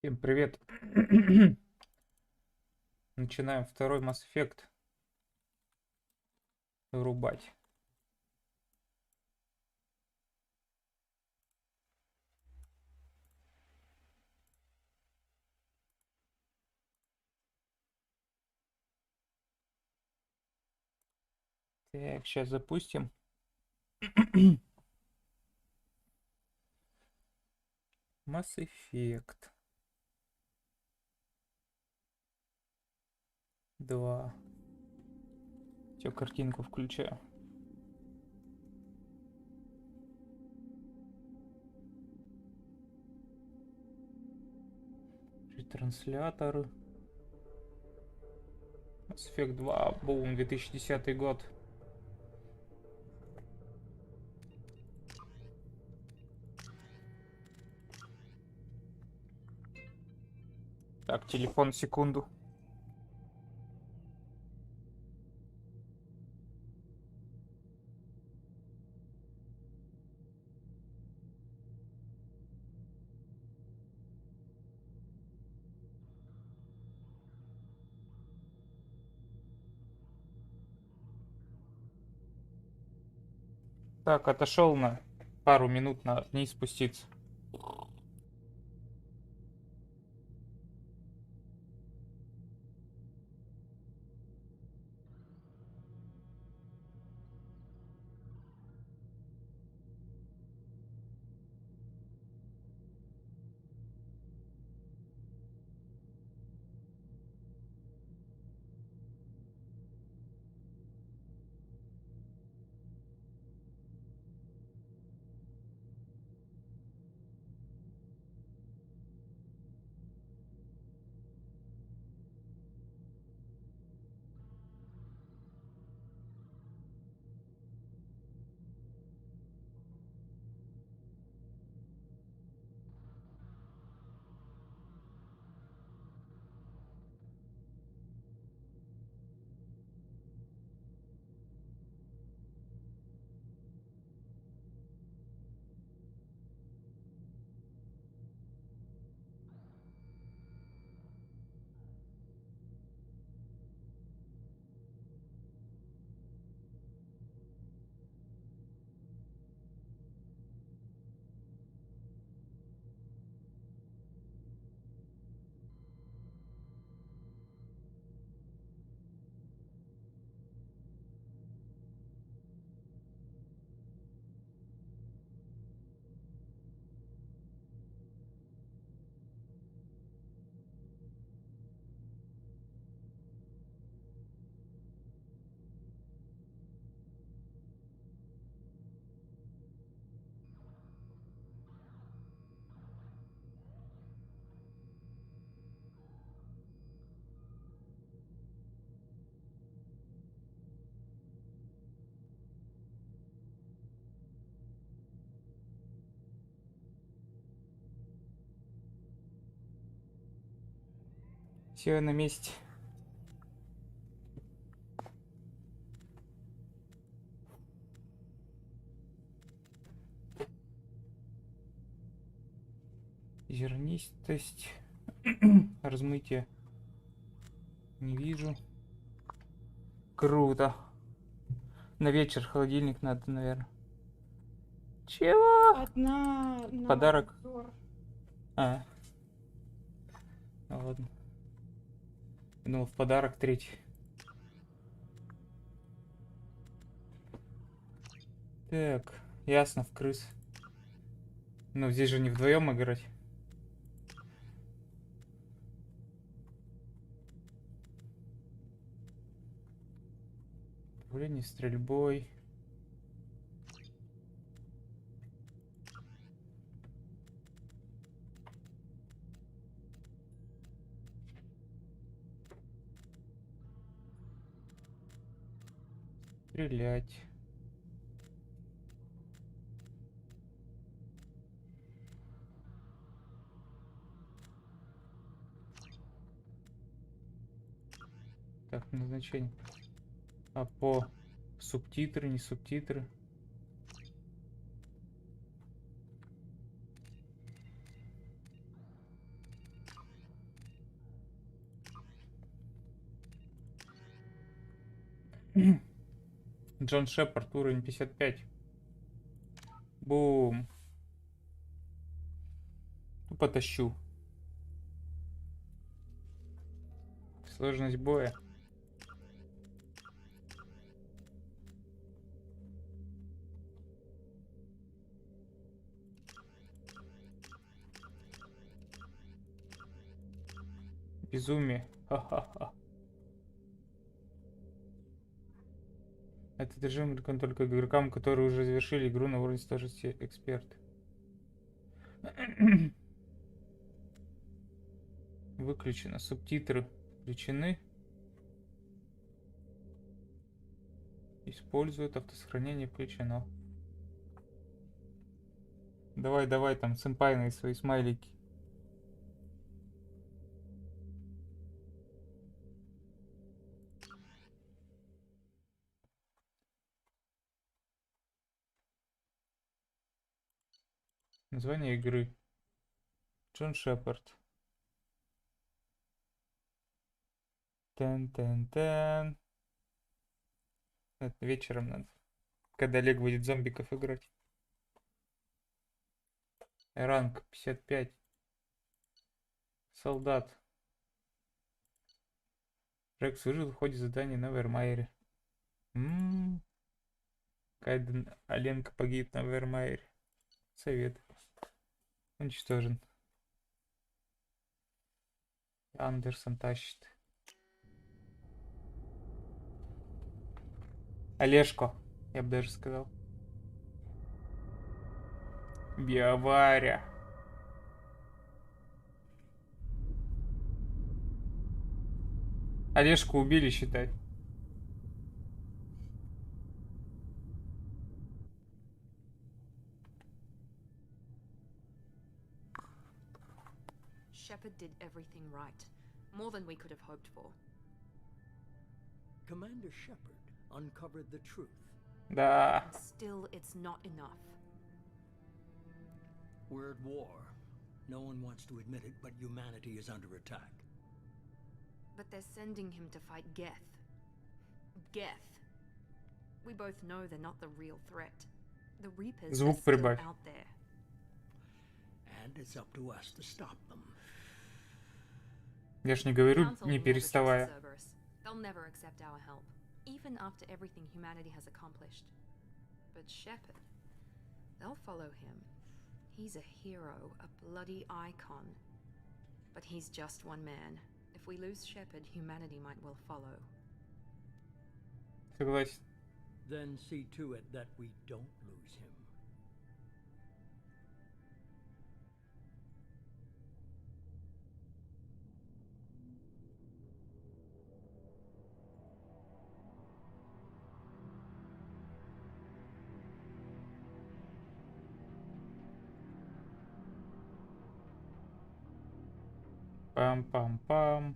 Всем привет. Начинаем второй Mass Effect вырубать. Так, сейчас запустим. Mass Effect 2. Все, картинку включаю. Транслятор. Mass Effect 2. Бум, 2010 год. Так, телефон, секунду. Так, отошел на пару минут на вниз спуститься. Все на месте. Зернистость. Размытие. Не вижу. Круто. На вечер холодильник надо, наверное. Чего? Одна на Подарок. обзор. А. Ну ладно. Ну, в подарок третий. Так, ясно, в крыс. Ну, здесь же не вдвоем играть. Управление стрельбой. Стрелять. Так, назначение. А по субтитры, не субтитры. Джон Шепард, уровень 55. Бум. Потащу. Сложность боя. Безумие. Ха-ха-ха. Это режим только игрокам, которые уже завершили игру на уровне сложности эксперт. Выключено. Субтитры включены. Используют автосохранение включено. Давай, давай, там сэмпайные свои смайлики. Название игры. Джон Шепард. Тен-тен-тен. Это вечером надо. Когда Олег будет зомбиков играть. Ранг 55. Солдат. Рекс выжил в ходе задания на Вермайере. Кайден Оленка погиб на Вермайере. Совет. Уничтожен. Андерсон тащит. Олежко, я бы даже сказал. Биоваря. Олежку убили, считай. Shepard did everything right. More than we could have hoped for. Commander Shepard uncovered the truth. Да. And still, it's not enough. We're at war. No one wants to admit it, but humanity is under attack. But they're sending him to fight Geth. Geth. We both know they're not the real threat. The Reapers are Звук still прибавь. out there. And it's up to us to stop them. Я ж не говорю, Council не will never trust переставая. Cerberus. They'll never accept our help, even after everything humanity has accomplished. But Shepard, they'll follow him. He's a hero, a bloody icon. But he's just one man. If we lose Shepard, humanity might well follow. Согласен. Then see to it that we don't lose him. Пам-пам-пам.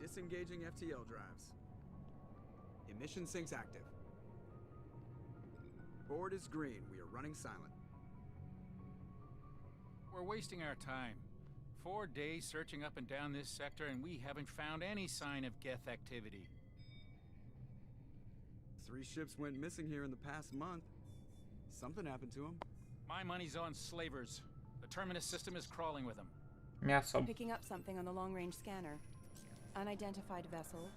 Disengaging FTL drives. Emission sinks active. Board is green. We are running silent. We're wasting our time. 4 days searching up and down this sector, and we haven't found any sign of Geth activity. 3 ships went missing here in the past month. Something happened to them. My money's on slavers. The Terminus system is crawling with them. Мясом. Picking up something on the long-range scanner. Unidentified vessel.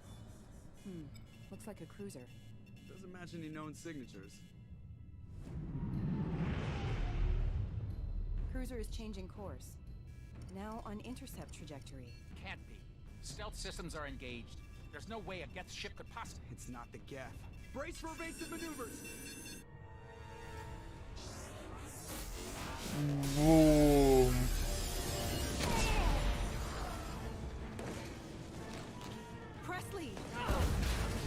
Looks like a cruiser. Doesn't match any known signatures. Cruiser is changing course. Now on intercept trajectory. Can't be. Stealth systems are engaged. There's no way a Geth ship could possibly... It's not the Geth. Brace for evasive maneuvers! Бум. Presley!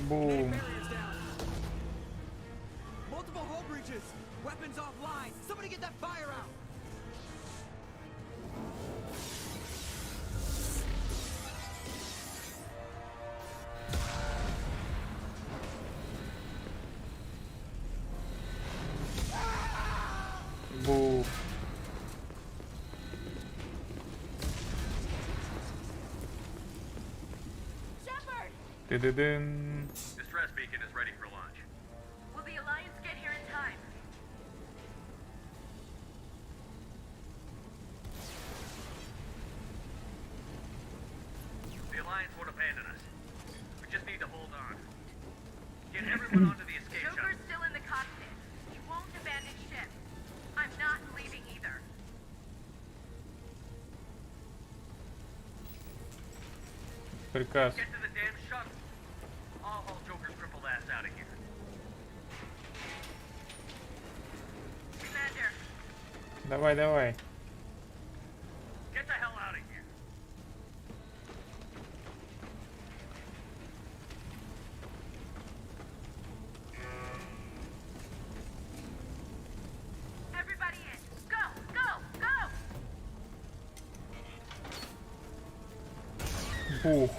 Бум. Barriers down. Multiple hull breaches. Weapons offline. Somebody get that fire out. Ты-ды-дын. Distress beacon is ready for launch. Will the Alliance get here in time? The Alliance won't abandon us. We just need to hold on. Get everyone onto the escape shuttle. Joker's still in the cockpit. He won't abandon ship. I'm not leaving either. Приказ. Get to the damn shuttle. I'll haul Joker's crippled ass out of here. Commander, Давай, давай. Get the hell out of here. everybody in. Go, go, go! Бух.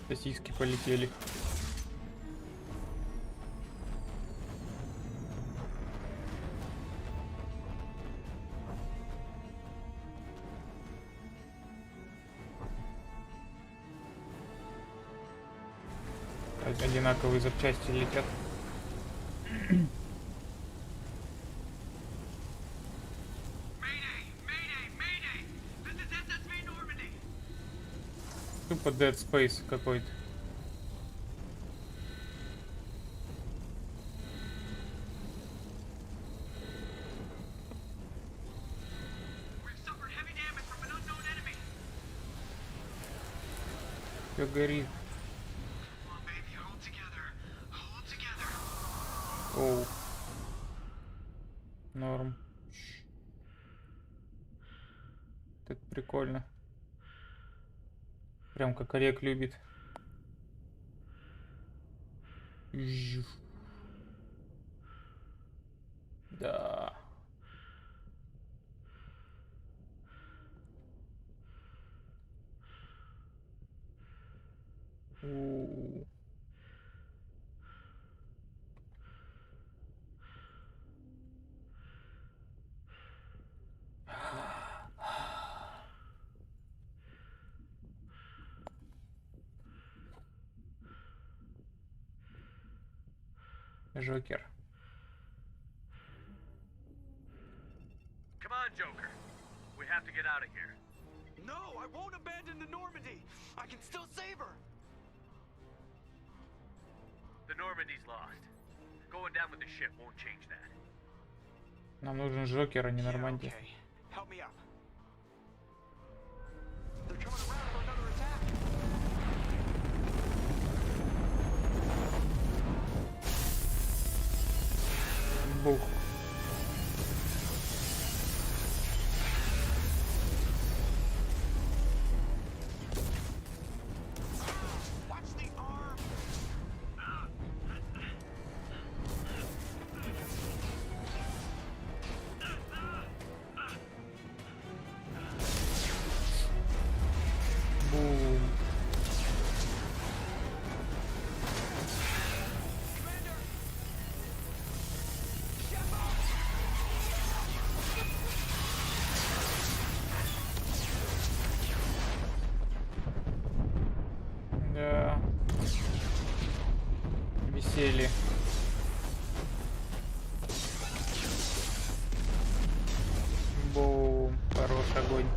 Сосиски полетели. Одинаковые запчасти летят. Тупо Dead Space какой-то. Все горит. Оу. Норм. Так прикольно. Прям как Олег любит. Жух. Да. У. Жокер. Come on, Joker. We have to get out of here. No, I won't abandon the Normandy. I can still save her. The Normandy's lost. Going down with the ship won't change that. Нам нужен Жокер, а не Нормандия. Okay. Help me up. They're coming around for another attack. Бух. Watch the arm. Бум. Да. Веселье. Бум. Хорош огонь.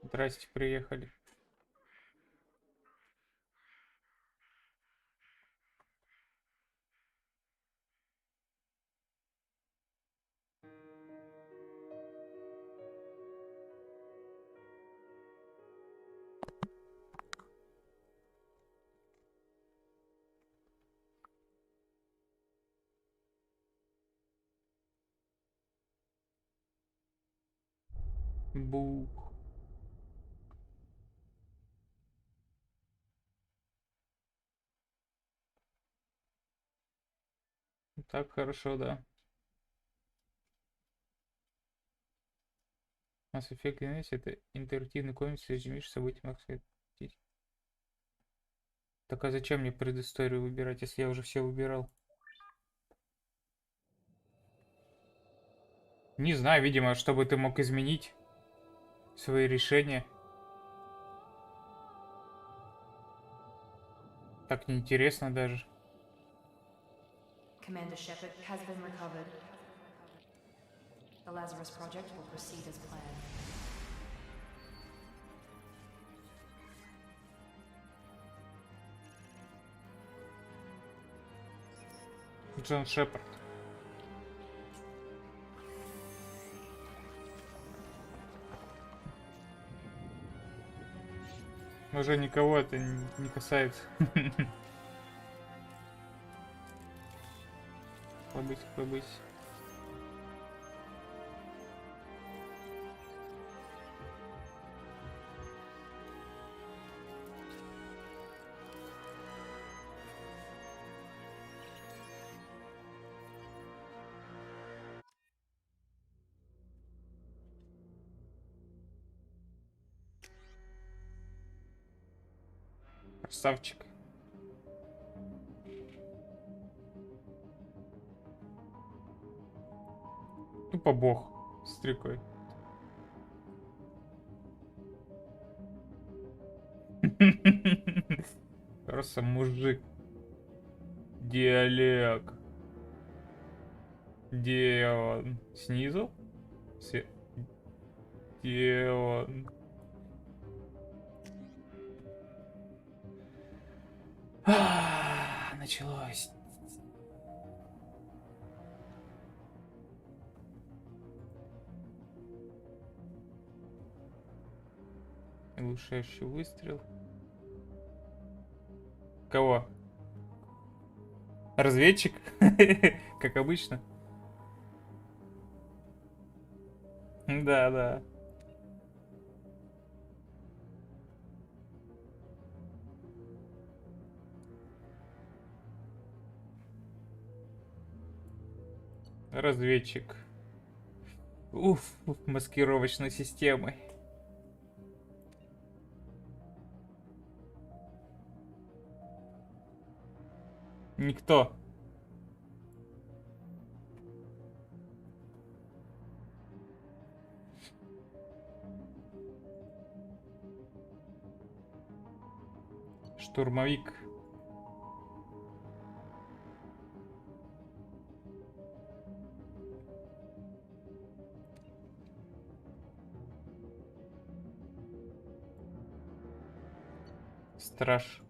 Здрасте, приехали. Бух. Так хорошо, да. Mass Effect Genesis — это интерактивный комикс, где мир событий могут схватить. Так а зачем мне предысторию выбирать, если я уже все выбирал? Не знаю, видимо, чтобы ты мог изменить свои решения. Так неинтересно даже. Commander Shepard has been recovered. The Lazarus Project will proceed as planned. Джон Шепард. Уже никого это не касается. Побыть, побыть. Красавчик. Тупо бог с стрекой. Просто мужик. Диалек. Где он? Снизу? Где он? Началось. Глушающий выстрел. Кого? Разведчик? Как обычно. Да, да. Разведчик. Уф, маскировочной системой. Никто. Штурмовик. Страж.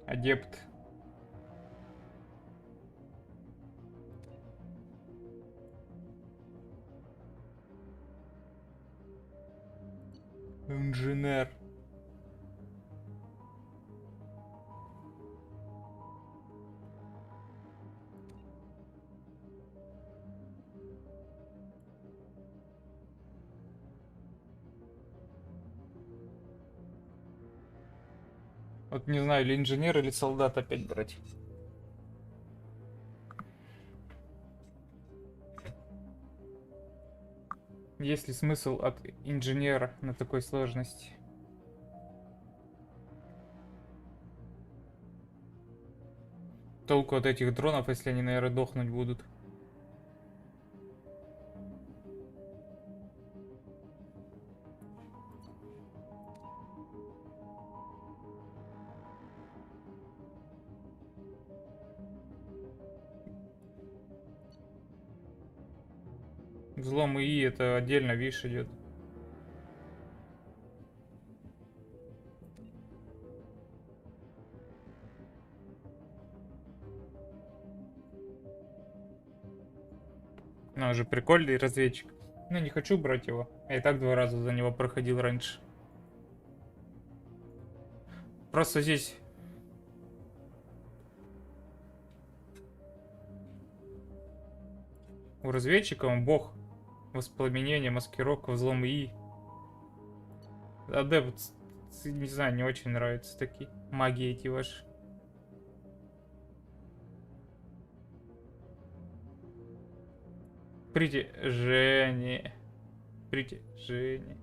Адепт. Инженер. Вот не знаю, или инженер, или солдат опять брать. Есть ли смысл от инженера на такой сложности? Толку от этих дронов, если они, наверное, дохнуть будут. Взлом ИИ это отдельно, видишь, идет. Ну, уже прикольный разведчик. Ну, не хочу брать его. Я и так 2 раза за него проходил раньше. Просто здесь... У разведчика он бог. Воспламенение, маскировка, взлом ИИ. Адепт Не знаю, не очень нравятся такие маги эти ваши. Притяжение. Притяжение.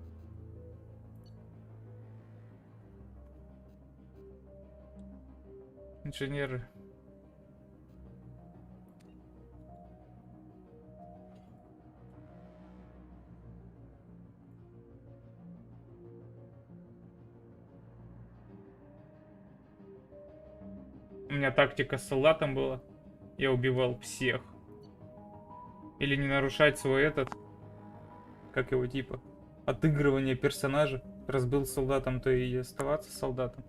Инженеры. У меня тактика с солдатом была. Я убивал всех. Или не нарушать свой этот, как его типа, отыгрывание персонажа. Раз был солдатом, то и оставаться солдатом.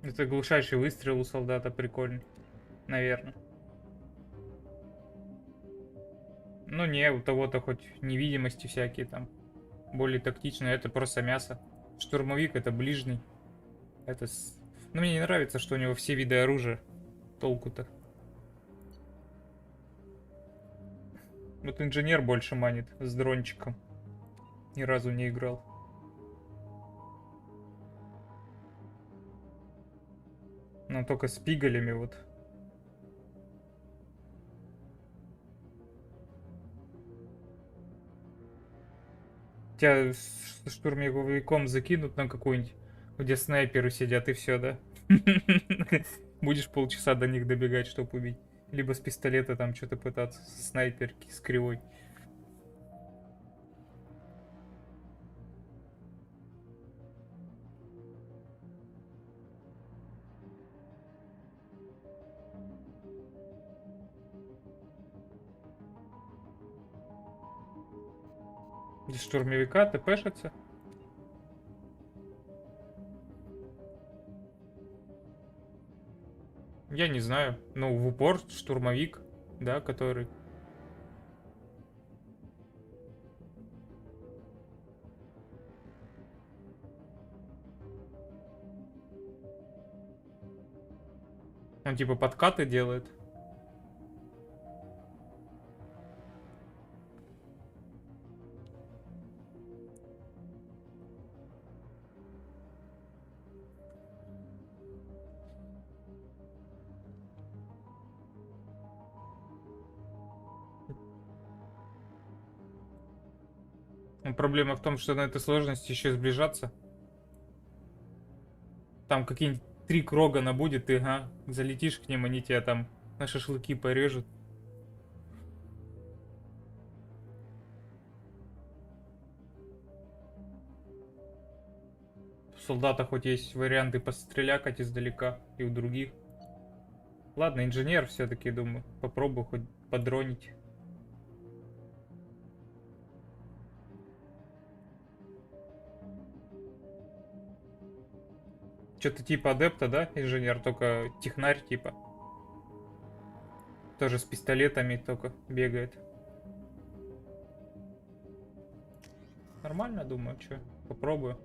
Это глушайший выстрел у солдата прикольный, наверное. Ну не, у того-то хоть невидимости всякие там. Более тактично, это просто мясо. Штурмовик это ближний. Это Ну мне не нравится, что у него все виды оружия. Толку-то. Вот инженер больше манит с дрончиком. Ни разу не играл. Но только с пигалями вот. Тебя с штурмовиком закинут на какую-нибудь, где снайперы сидят и все, да? Будешь полчаса до них добегать, чтобы убить. Либо с пистолета там что-то пытаться, с снайперки, с кривой. Без штурмовика ТПшится. Я не знаю. Ну, в упор штурмовик, да, который... Он типа подкаты делает. Но проблема в том, что на этой сложности еще сближаться. Там какие-нибудь 3 крогана будет, ты залетишь к ним, они тебя там на шашлыки порежут. У солдата хоть есть варианты пострелякать издалека и у других. Ладно, инженер все-таки, думаю, попробую хоть подронить. Что-то типа адепта, да, инженер, только технарь типа. Тоже с пистолетами только бегает. Нормально, думаю, что, попробую.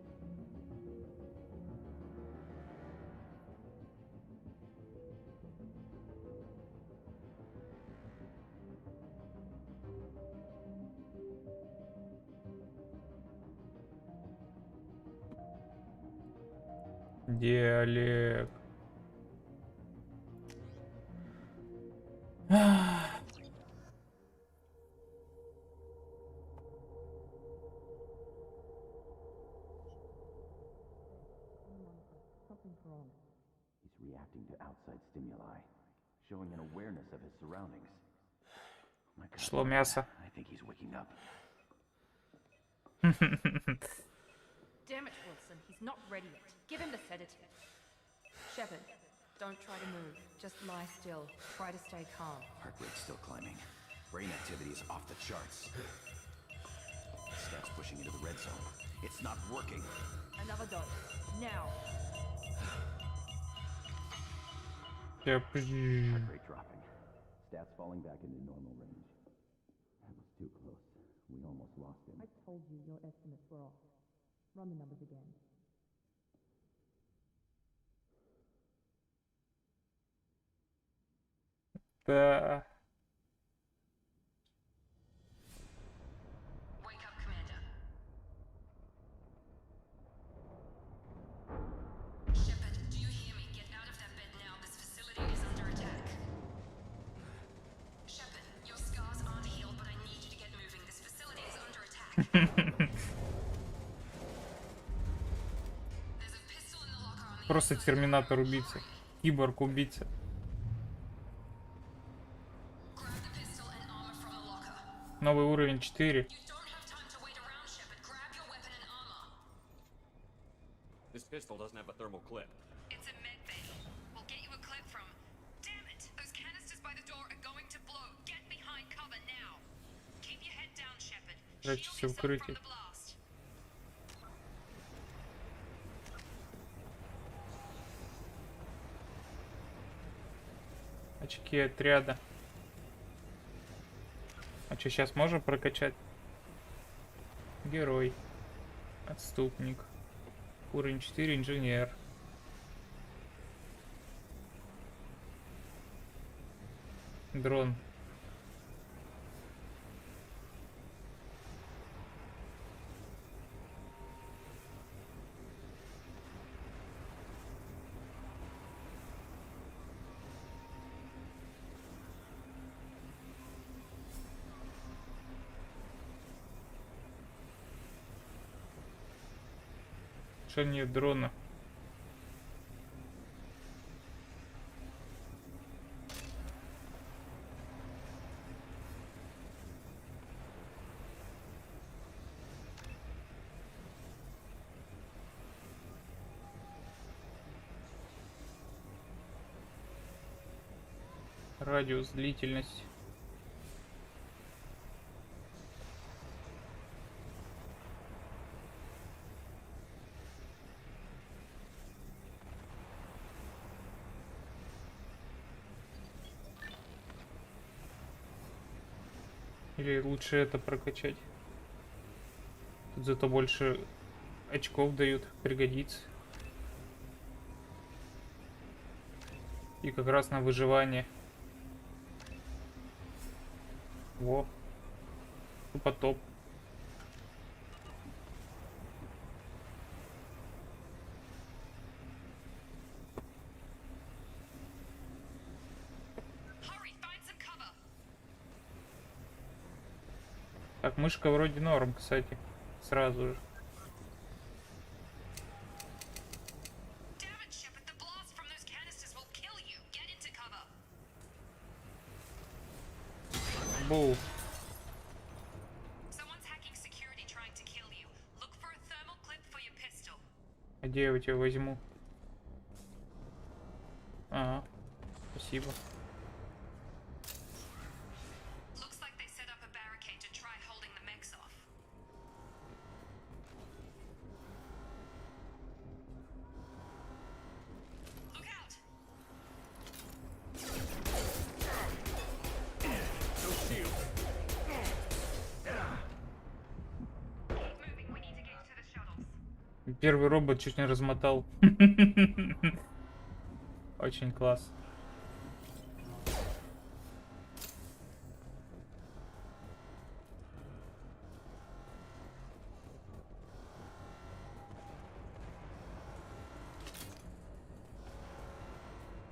Диалект. He's reacting to outside stimuli, showing an awareness of his surroundings. Oh my God. Шло мясо. I think he's waking up. Damn it, Wilson, he's not ready yet. Give him the sedative. Shepard, don't try to move. Just lie still. Try to stay calm. Heart rate's still climbing. Brain activity is off the charts. Steps pushing into the red zone. It's not working. Another dose. Now. Heart rate dropping. Stats falling back into normal range. That was too close. We almost lost him. I told you your estimates were off. Run the numbers again. Да. Просто терминатор убийца. Киборг убийца. Новый уровень 4. This pistol doesn't have a thermal clip. It's a med bay. We'll get you a clip from. Damn it! Those canisters by the door are going to blow. Get behind cover now. Keep your head down, Shepard. Shield Прячься в yourself from укрытии. the blast. Очки отряда. А что, сейчас можем прокачать? Герой. Отступник. Уровень 4, инженер. Дрон. Что нет дрона? Радиус, длительность. Или лучше это прокачать? Тут зато больше очков дают, пригодится. И как раз на выживание. Во. Тупо топ. Hurry, find some cover. Так, мышка вроде норм, кстати. Сразу же. Damn it, Shepard. The blast from those canisters will kill you. Get into cover. Бу. Someone's hacking security trying to kill you. Look for a thermal clip for your pistol. А где я у тебя возьму? Ага. Спасибо. Looks like they set up a barricade to try holding the mechs off. Look out! Keep moving. We need to get to the shuttles. Первый робот чуть не размотал. Очень класс.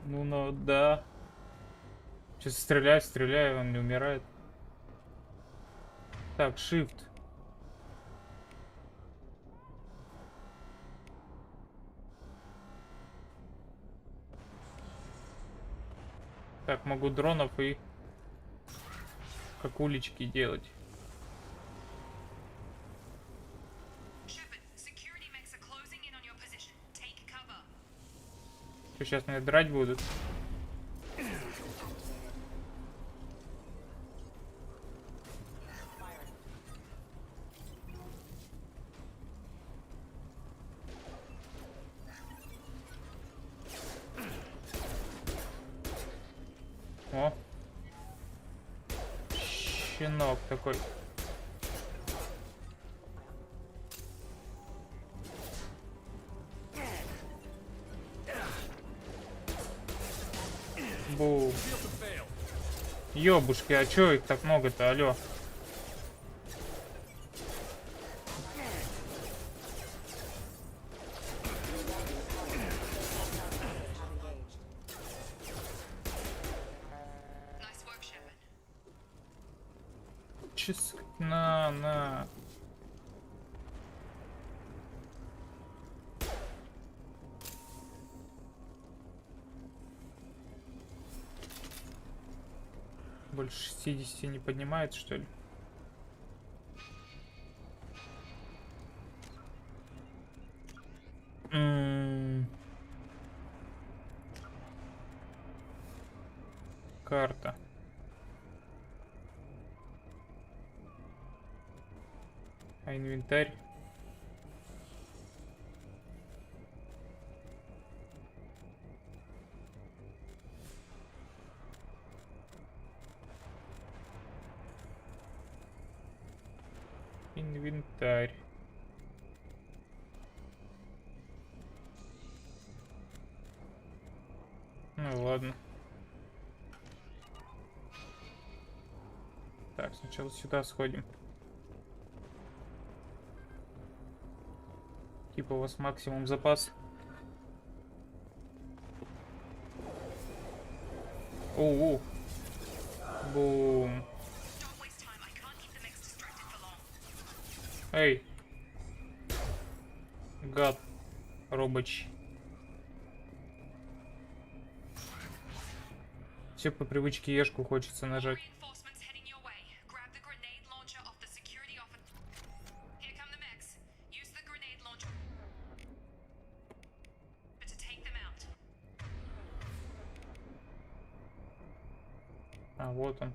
Ну да. Сейчас стреляю, он не умирает. Так, shift. Так, могу дронов и как улички делать. Shepard, security mechs are closing in on your position. Take cover. Что, сейчас меня драть будут? О. Щенок такой. Бу. Ёбушки, а чё их так много-то, алё? Nice work, Shepard. Чис... На. Больше 60 не поднимает, что ли? Карта. А инвентарь? Инвентарь. Ну ладно. Так, сначала сюда сходим. Типа у вас максимум запас. Оу. Бум. Эй. Гад. Робоч. Все по привычке ешку хочется нажать. А, вот он.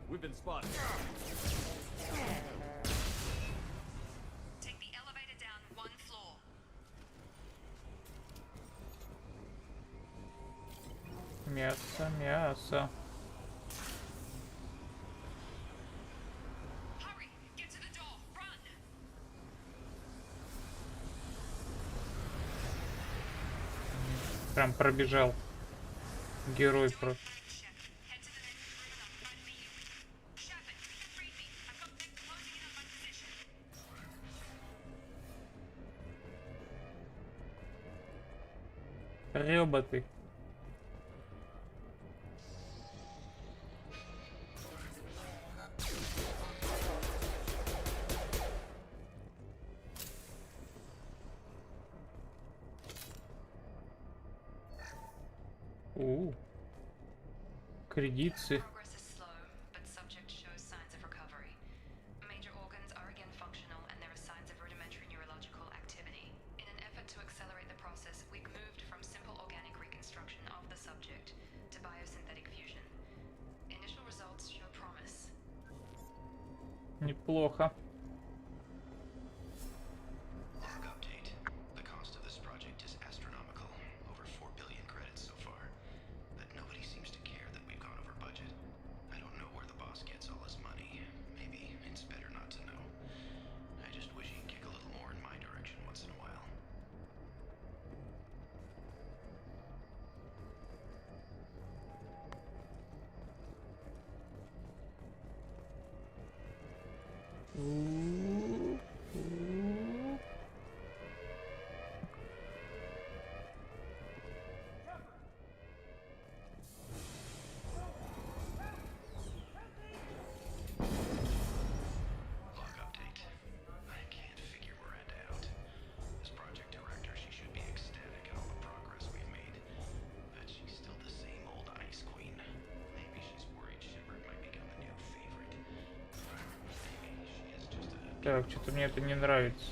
We've been spotted. Take the elevator down 1 floor. Мясо, мясо. Hurry, get to the door, run. Прям пробежал. Герой про. Head to the next room and I'll try to meet you. Shepard, you can read me. I've got men closing in on my position. Роботы. Кредитцы. Progress is slow, but subject shows signs of recovery. Major organs are again functional and there are signs of rudimentary neurological activity. In an effort to accelerate the process, we've moved from simple organic reconstruction of the subject to biosynthetic fusion. Initial results show promise. Неплохо. Log update. The cost of this project is astronomical. Over 4 billion credits so far. But nobody seems to care that we've gone over budget. I don't know where the boss gets all his money. Maybe it's better not to know. I just wish he'd kick a little more in my direction once in a while. Log update. I can't figure Miranda out. As project director, she should be ecstatic at all the progress we've made. But she's still the same old ice queen. Maybe she's worried Shepard might become a new favorite. Maybe she is just a... Так, что-то мне это не нравится.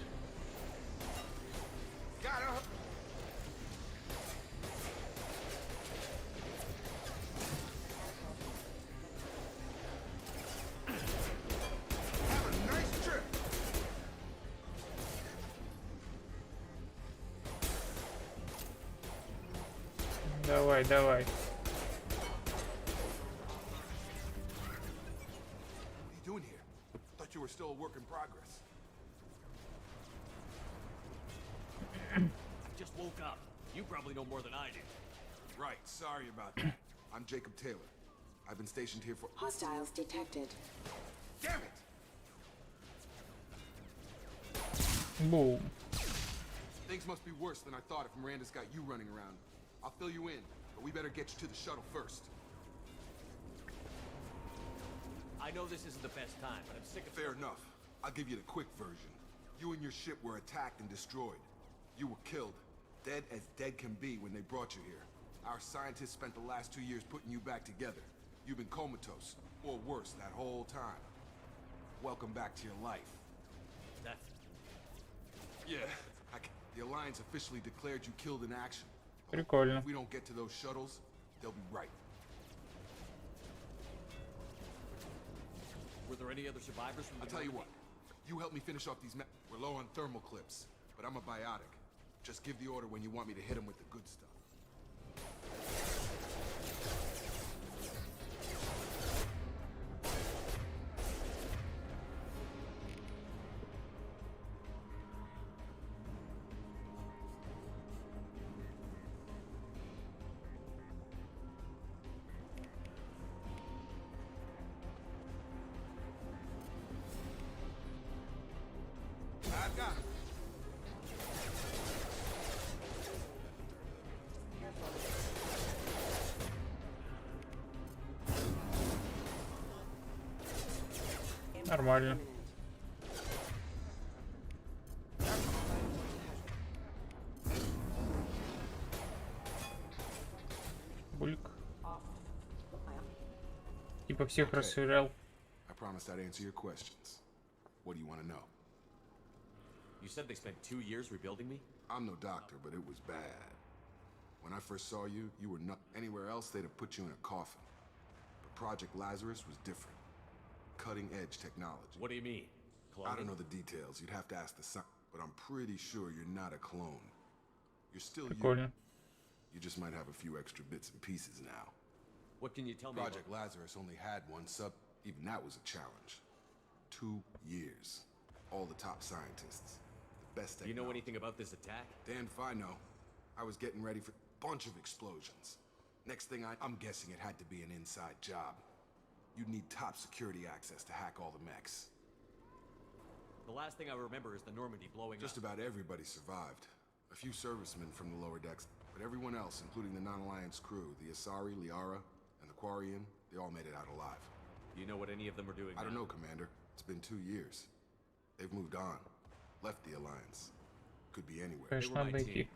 Давай, давай. What are you doing here? Thought you were still a work in progress. Just woke up. You probably know more than I do. Right, sorry about that. I'm Jacob Taylor. I've been stationed here for... Hostiles detected. Damn it! Бум. Things must be worse than I thought if Miranda's got you running around. I'll fill you in, but we better get you to the shuttle first. I know this isn't the best time, but I'm sick of... Fair enough. I'll give you the quick version. You and your ship were attacked and destroyed. You were killed. Dead as dead can be when they brought you here. Our scientists spent the last 2 years putting you back together. You've been comatose, or worse, that whole time. Welcome back to your life. That... Yeah, the Alliance officially declared you killed in action. Прикольно. If we don't get to those shuttles, they'll be right. Were there any other survivors from the... I'll tell you what. You help me finish off these We're low on thermal clips, but I'm a biotic. Just give the order when you want me to hit them with the good stuff. I've got him. Нормально. Бульк. Типа всех расширял. I promised I'd answer your questions. What do you want to know? You said they spent 2 years rebuilding me? I'm no doctor, but it was bad. When I first saw you, you were not anywhere else. They'd have put you in a coffin. But Project Lazarus was different. Cutting-edge technology. What do you mean? Cloning? I don't know the details. You'd have to ask the son. But I'm pretty sure you're not a clone. You're still Прикольно. You just might have a few extra bits and pieces now. What can you tell me Project about... Lazarus only had one sub. Even that was a challenge. 2 years. All the top scientists. The best Do you know technology. anything about this attack? Damn if I know. I was getting ready for a bunch of explosions. Next thing I'm guessing it had to be an inside job. You'd need top security access to hack all the mechs. The last thing I remember is the Normandy blowing Just up. about everybody survived. A few servicemen from the lower decks, but everyone else, including the non-Alliance crew, the Asari, Liara, and the Quarian, they all made it out alive. Do you know what any of them are doing I don't now? know, Commander. It's been 2 years. They've moved on. Left the Alliance. Could be anywhere. They Конечно, were my надо team. идти.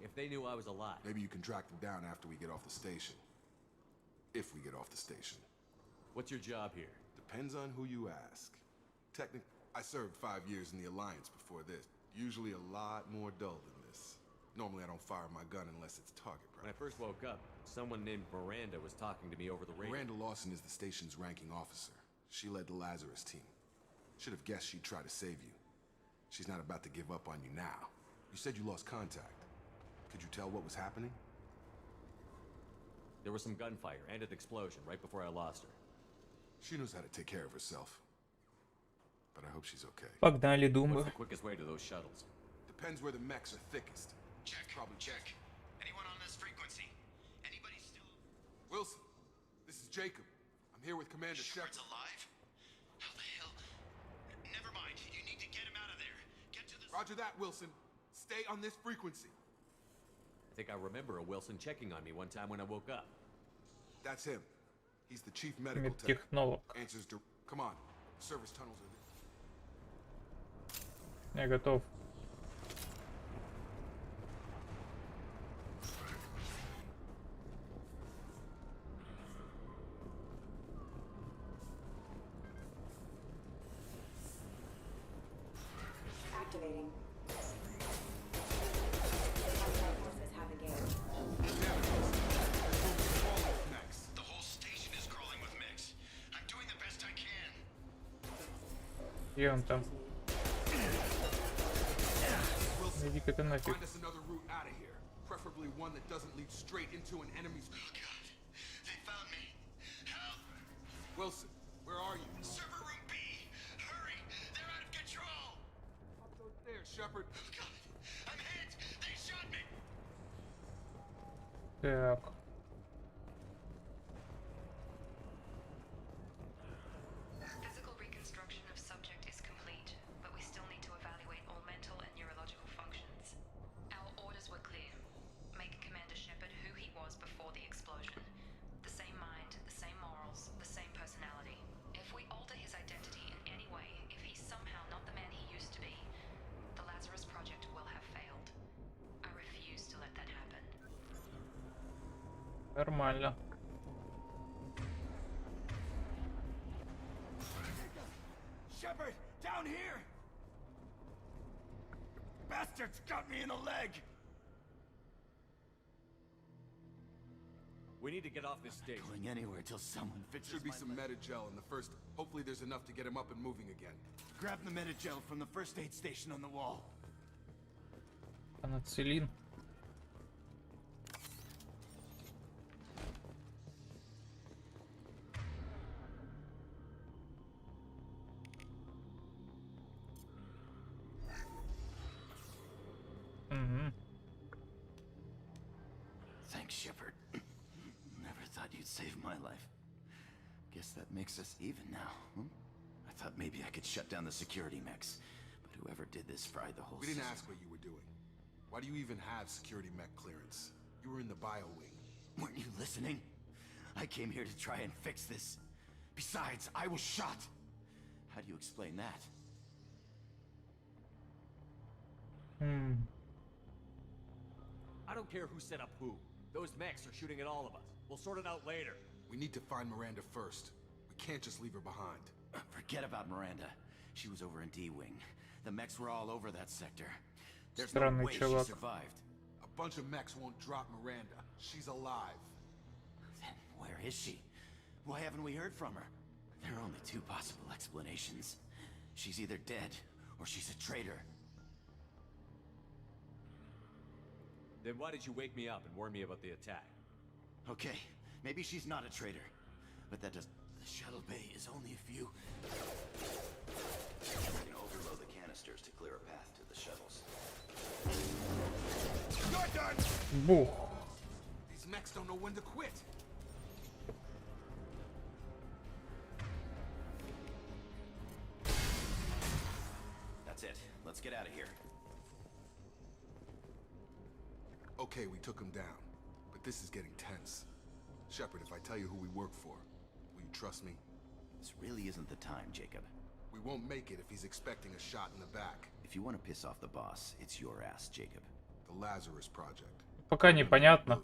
If they knew I was alive... Maybe you can track them down after we get off the station. If we get off the station. What's your job here? Depends on who you ask. Technically, I served 5 years in the Alliance before this. Usually a lot more dull than this. Normally I don't fire my gun unless it's target When I practice. first woke up, someone named Miranda was talking to me over the radio. Miranda Lawson is the station's ranking officer. She led the Lazarus team. Should have guessed she'd try to save you. She's not about to give up on you now. You said you lost contact. Could you tell what was happening? There was some gunfire and an explosion right before I lost her. She knows how to take care of herself. But I hope she's okay. Погнали, What's думаю. the quickest way to those shuttles? Depends where the mechs are thickest. Check. Probably Check. Anyone on this frequency? Anybody still... Wilson, this is Jacob. I'm here with Commander Shepard's Shepard. alive? How the hell? Never mind. You need to get him out of there. Get to the... Roger that, Wilson. Stay on this frequency. I think I remember a Wilson checking on me one time when I woke up. That's him. He's the chief medical tech. Медтехнолог. Answers to... Come on. Service tunnels are... Я готов. Activating. Outside forces have engaged. Next. The whole station is crawling with mix. I'm doing the best I can. Где он там? Иди-ка ты нафиг. Find us another route out of here. Preferably one that doesn't lead straight into an enemy's... Oh, God. They found me. Help! Wilson, where are you? Server room B! Hurry! They're out of control! Up there, Shepard. Oh, God. I'm hit! They shot me! Так. Physical reconstruction of subject is complete, but we still need to evaluate all mental and neurological functions. Our orders were clear. Make Commander Shepard who he was before the explosion. The same mind, the same morals, the same personality. If we alter his identity in any way, if he's somehow not the man he used to be, the Lazarus Project will have failed. I refuse to Нормально. Shepard, down here! Bastards got me in the leg! We need to get off this stage. Going anywhere till someone fixes Should be my some leg. meta-gel in the first. Hopefully there's enough to get him up and moving again. Grab the meta-gel from the first aid station on the wall. Панацелин. Thanks, Shepard. Never thought you'd save my life. Guess that makes us even now. I thought maybe I could shut down the security mechs, but whoever did this fried the whole We didn't system. ask what you were doing. Why do you even have security mech clearance? You were in the bio wing. Weren't you listening? I came here to try and fix this. Besides, I was shot. How do you explain that? I don't care who set up who. Those mechs are shooting at all of us. We'll sort it out later. We need to find Miranda first. We can't just leave her behind. Forget about Miranda. She was over in D-Wing. The mechs were all over that sector. There's Странный no way she чувак. survived. A bunch of mechs won't drop Miranda. She's alive. Then where is she? Why haven't we heard from her? There are only two possible explanations. She's either dead, or she's a traitor. Then why did you wake me up and warn me about the attack? Okay, maybe she's not a traitor. But that does... The shuttle bay is only a few... We can overload the canisters to clear a path to the shuttles. You're done! Бух. These mechs don't know when to quit. That's it. Let's get out of here. Okay, we took him down. But this is getting tense. Shepard, if I tell you who we work for, will you trust me? This really isn't the time, Jacob. We won't make it if he's expecting a shot in the back. If you want to piss off the boss, it's your ass, Jacob. The Lazarus Project. Пока непонятно.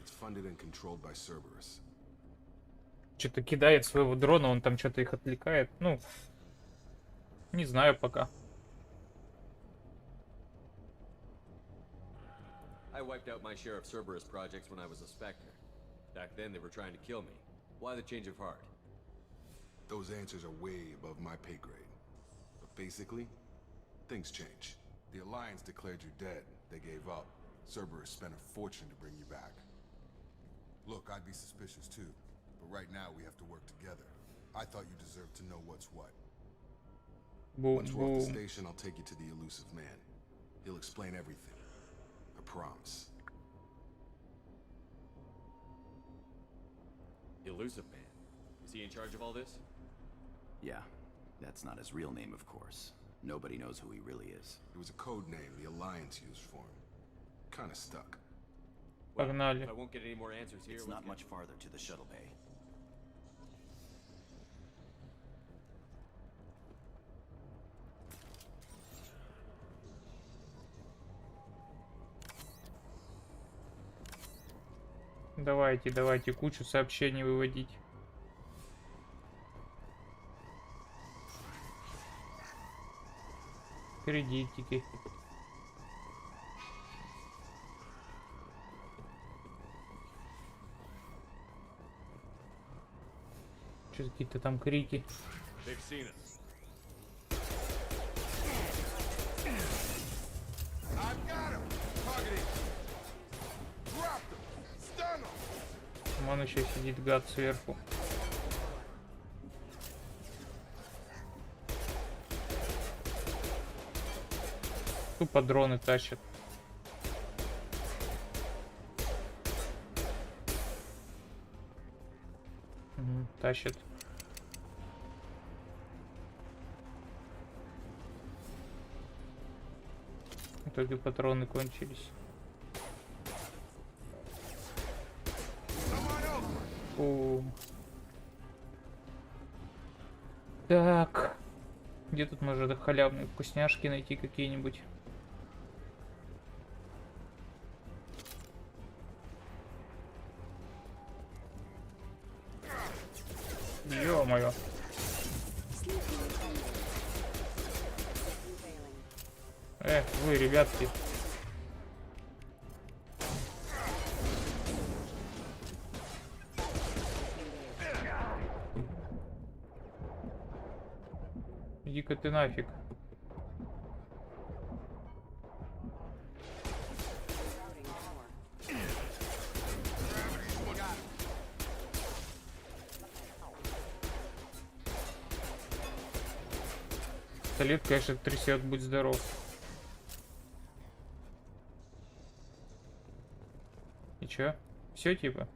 It's funded and controlled by Cerberus. Что-то кидает своего дрона, он там что-то их отвлекает. Ну, не знаю пока. I wiped out my share of Cerberus projects when I was a Spectre. Back then they were trying to kill me. Why the change of heart? Those answers are way above my pay grade. But basically, things change. The Alliance declared you dead. They gave up. Cerberus spent a fortune to bring you back. Look, I'd be suspicious too. But right now we have to work together. I thought you deserved to know what's what. Boom, Once we're off the boom. station, I'll take you to the elusive man. He'll explain everything. I promise. Elusive Man. Is he in charge of all this? Yeah, that's not his real name, of course. Nobody knows who he really is. It was a code name the Alliance used for him. Kinda stuck. Well, Погнали. if I won't get any more answers here. It's let's not get- much farther to the shuttle bay. Давайте, давайте, кучу сообщений выводить. Кредитики. Что какие-то там крики. They've seen us. I've got him! Targeting! Dropped him! Stun him! Вон еще сидит гад сверху. Тупо дроны тащат. Тащат. В итоге патроны кончились. Бум. Так. Где тут можно халявные вкусняшки найти какие-нибудь? Ё-моё. Вы, ребятки. Иди-ка ты нафиг. Пистолет, конечно, трясет, будь здоров. И чё? Все типа?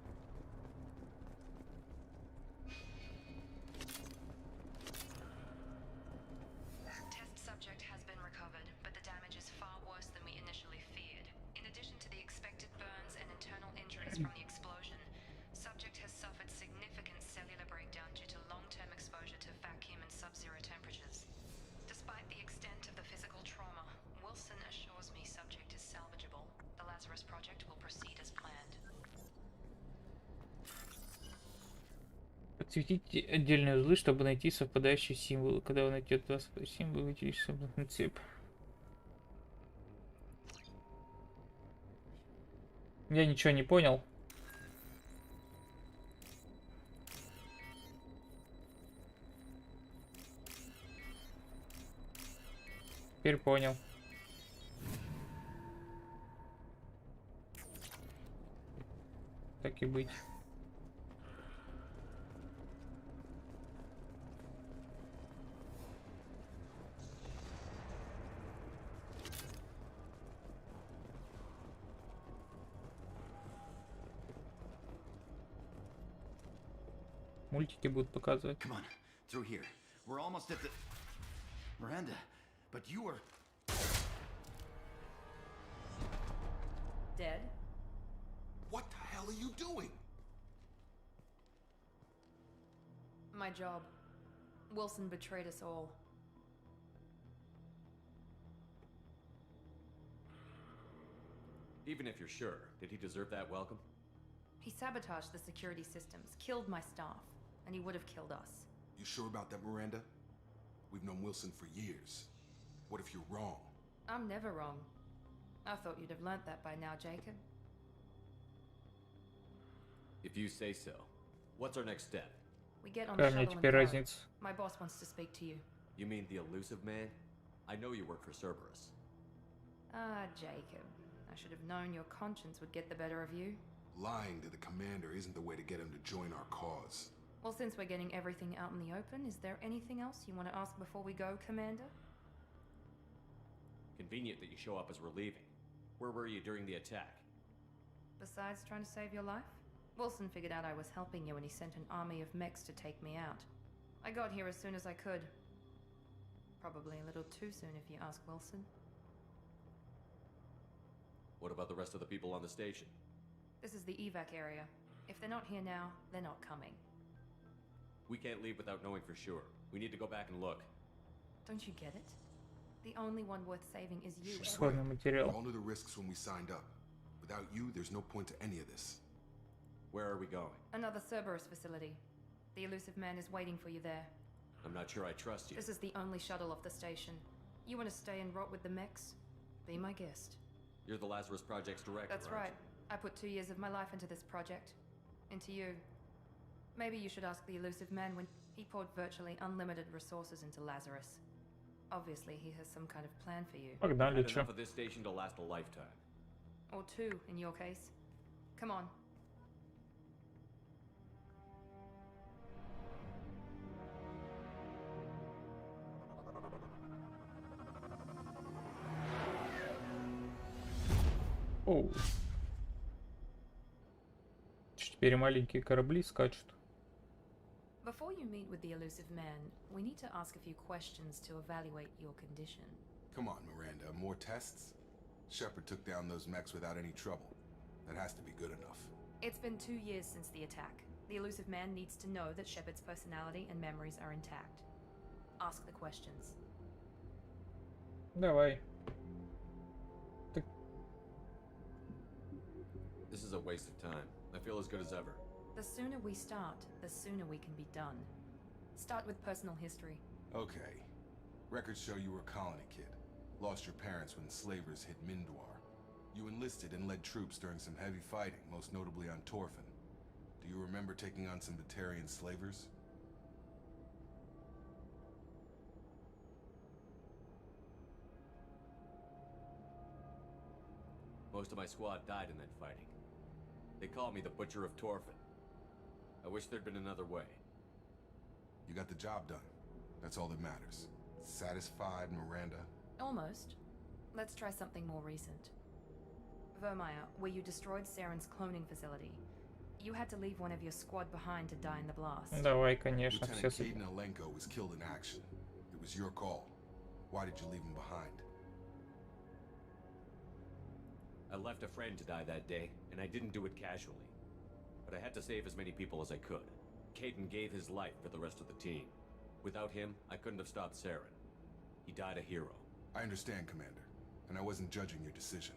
Подсветите отдельные узлы, чтобы найти совпадающие символы. Когда вы найдете два символа, выделите на цепь. Я ничего не понял. Теперь понял. Так и быть. Мультики будут показывать. Come on, through here. We're almost at the Miranda, but you were Dead? What the hell are you doing? My job. Wilson betrayed us all. Even if you're sure, did he deserve that welcome? He sabotaged the security systems, killed my staff, and he would have killed us. You sure about that, Miranda? We've known Wilson for years. What if you're wrong? I'm never wrong. I thought you'd have learnt that by now, Jacob. If you say so. What's our next step? We get on the shuttle and go. My boss wants to speak to you. You mean the elusive man? I know you work for Cerberus. Ah, Jacob. I should have known your conscience would get the better of you. Lying to the commander isn't the way to get him to join our cause. Well, since we're getting everything out in the open, is there anything else you want to ask before we go, Commander? Convenient that you show up as we're leaving. Where were you during the attack? Besides trying to save your life? Wilson figured out I was helping you and he sent an army of mechs to take me out. I got here as soon as I could. Probably a little too soon if you ask Wilson. What about the rest of the people on the station? This is the evac area. If they're not here now, they're not coming. We can't leave without knowing for sure. We need to go back and look. Don't you get it? The only one worth saving is you. We all knew the risks when we signed up. Without you, there's no point to any of this. Where are we going? Another Cerberus facility. The elusive man is waiting for you there. I'm not sure I trust you. This is the only shuttle off the station. You want to stay and rot with the mechs? Be my guest. You're the Lazarus Project's director, That's right. I put 2 years of my life into this project. Into you. Maybe you should ask the elusive man when he poured virtually unlimited resources into Lazarus. Obviously, he has some kind of plan for you. I've had enough of this station to last a lifetime. Or 2, in your case. Come on. Оу. Теперь маленькие корабли скачут. Before you meet with the elusive man, we need to ask a few questions to evaluate your condition. Come on, Miranda, more tests? Shepard took down those mechs without any trouble. That has to be good enough. It's been 2 years since the attack. The elusive man needs to know that Shepard's personality and memories are intact. Ask the questions. Давай. This is a waste of time. I feel as good as ever. The sooner we start, the sooner we can be done. Start with personal history. Okay. Records show you were a colony kid. Lost your parents when slavers hit Mindwar. You enlisted and led troops during some heavy fighting, most notably on Torfin. Do you remember taking on some Batarian slavers? Most of my squad died in that fighting. They called me the Butcher of Torfin. I wish there'd been another way. You got the job done. That's all that matters. Satisfied, Miranda? Almost. Let's try something more recent. Vermeer, where you destroyed Saren's cloning facility. You had to leave one of your squad behind to die in the blast. Давай, конечно, Lieutenant все. Caden Alenko was killed in action. It was your call. Why did you leave him behind? I left a friend to die that day, and I didn't do it casually. But I had to save as many people as I could. Caden gave his life for the rest of the team. Without him, I couldn't have stopped Saren. He died a hero. I understand, Commander, and I wasn't judging your decision.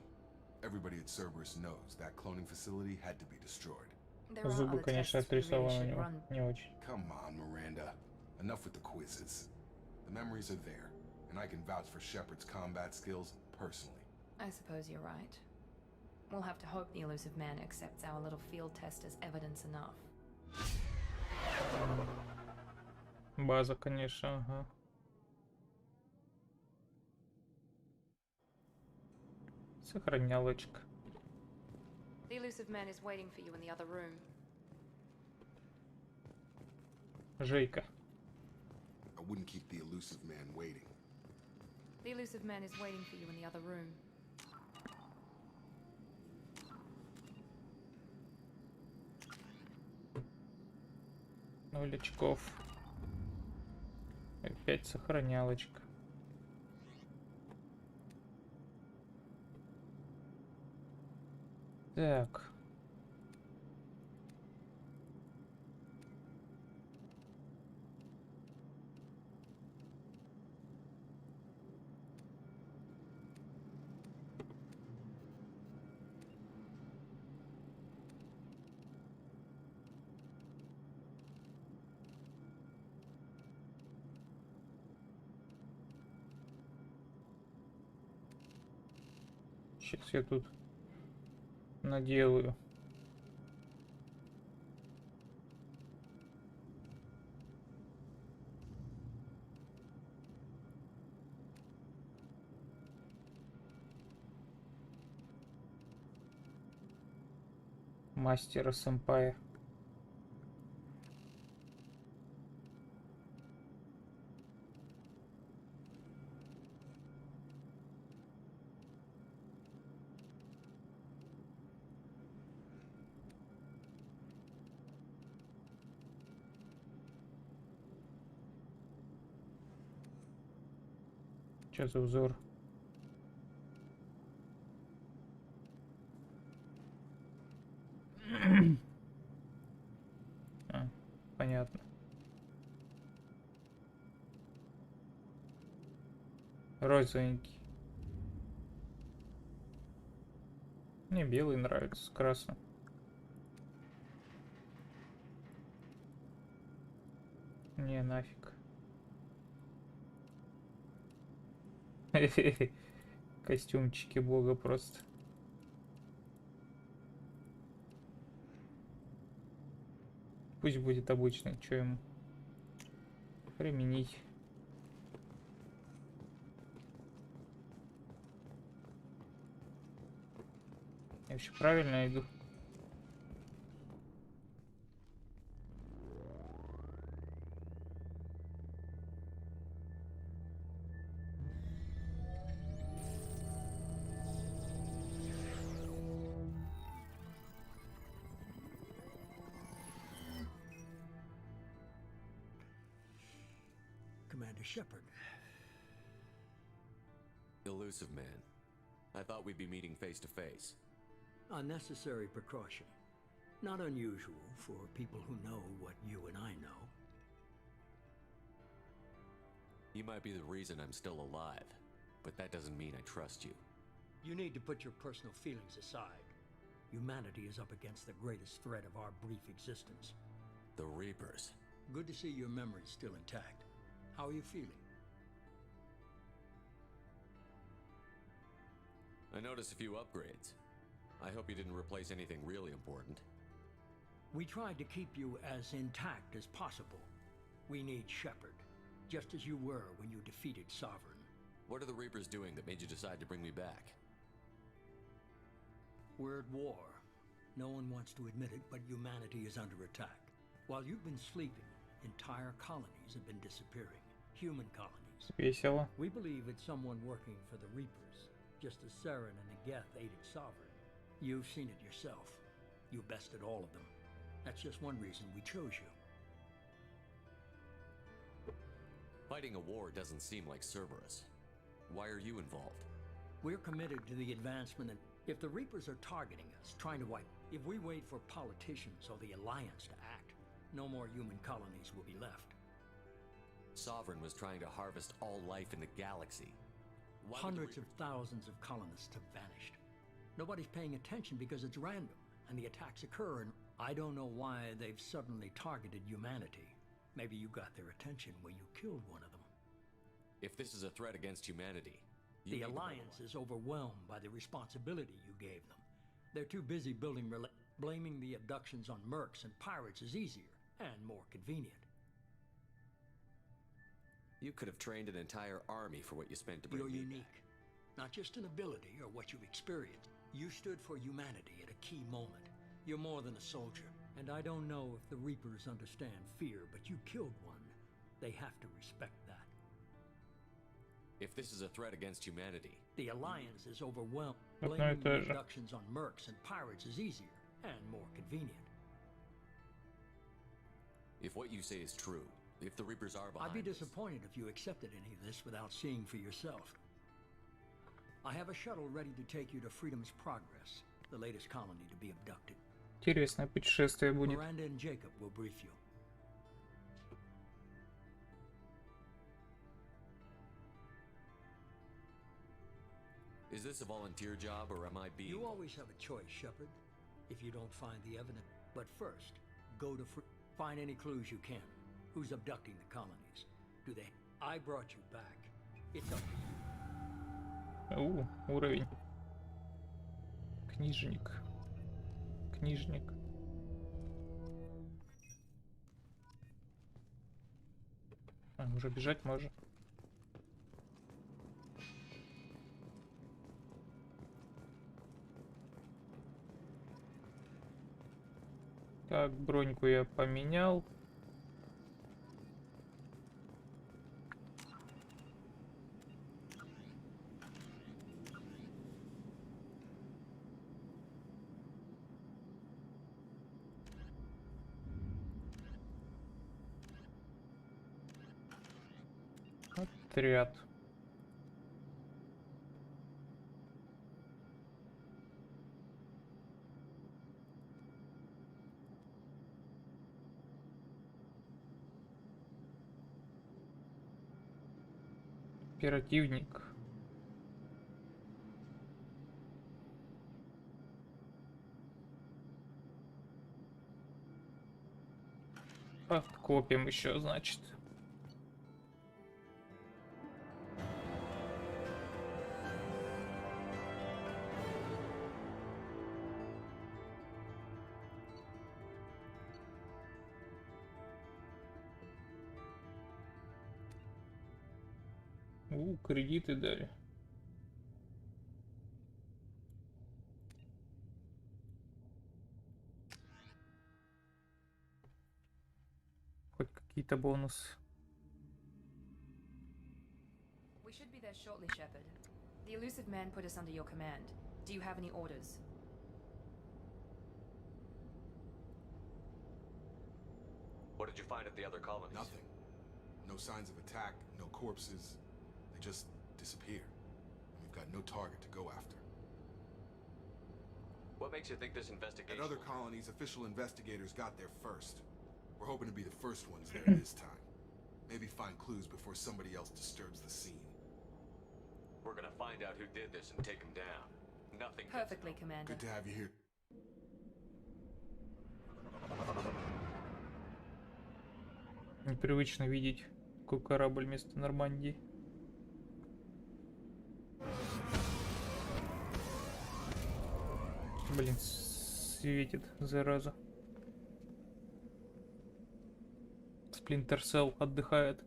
Everybody at Cerberus knows that cloning facility had to be destroyed. Зубы, конечно, отрисованы у него. Не очень. Come on, Miranda. Enough with the quizzes. The memories are there, and I can vouch for Shepard's combat skills personally. I suppose you're right. We'll have to hope the elusive man accepts our little field test as evidence enough. База, конечно, ага. Сохранялочка. The elusive man is waiting for you in the other room. Жейка. I wouldn't keep the elusive man waiting. The elusive man is waiting for you in the other room. 0 очков. Опять сохранялочка. Так. Сейчас я тут наделаю. Мастера сэмпая. Сейчас обзор. Понятно. Розовенький. Мне белый нравится с красным. Не, нафиг. Костюмчики бога просто. Пусть будет обычный, что ему применить. Я вообще правильно иду? Commander Shepard. Elusive man. I thought we'd be meeting face to face. Unnecessary precaution. Not unusual for people who know what you and I know. You might be the reason I'm still alive, but that doesn't mean I trust you. You need to put your personal feelings aside. Humanity is up against the greatest threat of our brief existence. The Reapers. Good to see your memory's still intact. How are you feeling? I noticed a few upgrades. I hope you didn't replace anything really important. We tried to keep you as intact as possible. We need Shepard, just as you were when you defeated Sovereign. What are the Reapers doing that made you decide to bring me back? We're at war. No one wants to admit it, but humanity is under attack. While you've been sleeping, entire colonies have been disappearing. Human colonies. Весело. We believe it's someone working for the Reapers, just as Saren and Ageth aided Sovereign. You've seen it yourself. You bested all of them. That's just one reason we chose you. Fighting a war doesn't seem like Cerberus. Why are you involved? We're committed to the advancement, and if the Reapers are targeting us, trying to wipe, if we wait for politicians or the Alliance to act, no more human colonies will be left. Sovereign was trying to harvest all life in the galaxy. Hundreds of thousands of colonists have vanished. Nobody's paying attention because it's random, and the attacks occur, and I don't know why they've suddenly targeted humanity. Maybe you got their attention when you killed one of them. If this is a threat against humanity, the Alliance is overwhelmed by the responsibility you gave them. They're too busy building blaming the abductions on mercs and pirates is easier and more convenient. You could have trained an entire army for what you spent to bring You're me unique. back. Not just an ability or what you've experienced. You stood for humanity at a key moment. You're more than a soldier. And I don't know if the Reapers understand fear, but you killed one. They have to respect that. If this is a threat against humanity, the Alliance is overwhelmed. Одно и Blaming то the же. abductions on mercs and pirates is easier and more convenient. if what you say is true, if the Reapers are behind I'd be this, disappointed if you accepted any of this without seeing for yourself. I have a shuttle ready to take you to Freedom's Progress, the latest colony to be abducted. Интересное путешествие будет. Miranda and Jacob will brief you. is this a volunteer job or am I being... You always have a choice, Shepard, if you don't find the evidence. But first, go to find any clues you can. Who's abducting the colonies? Do they... I brought you back. It's up to you. Уровень. Книжник. Книжник. Уже бежать можно. Так, броньку я поменял. Отряд. Оперативник. Подкопим еще, значит. Кредиты дали. Хоть какие-то бонусы. We should be there shortly, Shepard. The elusive man put us under your command. Do you have any orders? What did you find at the other colonies? Nothing. No signs of attack, no corpses. They just disappear. We've got no target to go after. What makes you think this investigation... At other colonies, official investigators got there first. We're hoping to be the first ones there this time. Maybe find clues before somebody else disturbs the scene. We're gonna find out who did this and take him down. Nothing... Perfectly, Commander. Good to have you here. Непривычно видеть какой корабль вместо Нормандии. Блин, светит, зараза. Splinter Cell отдыхает.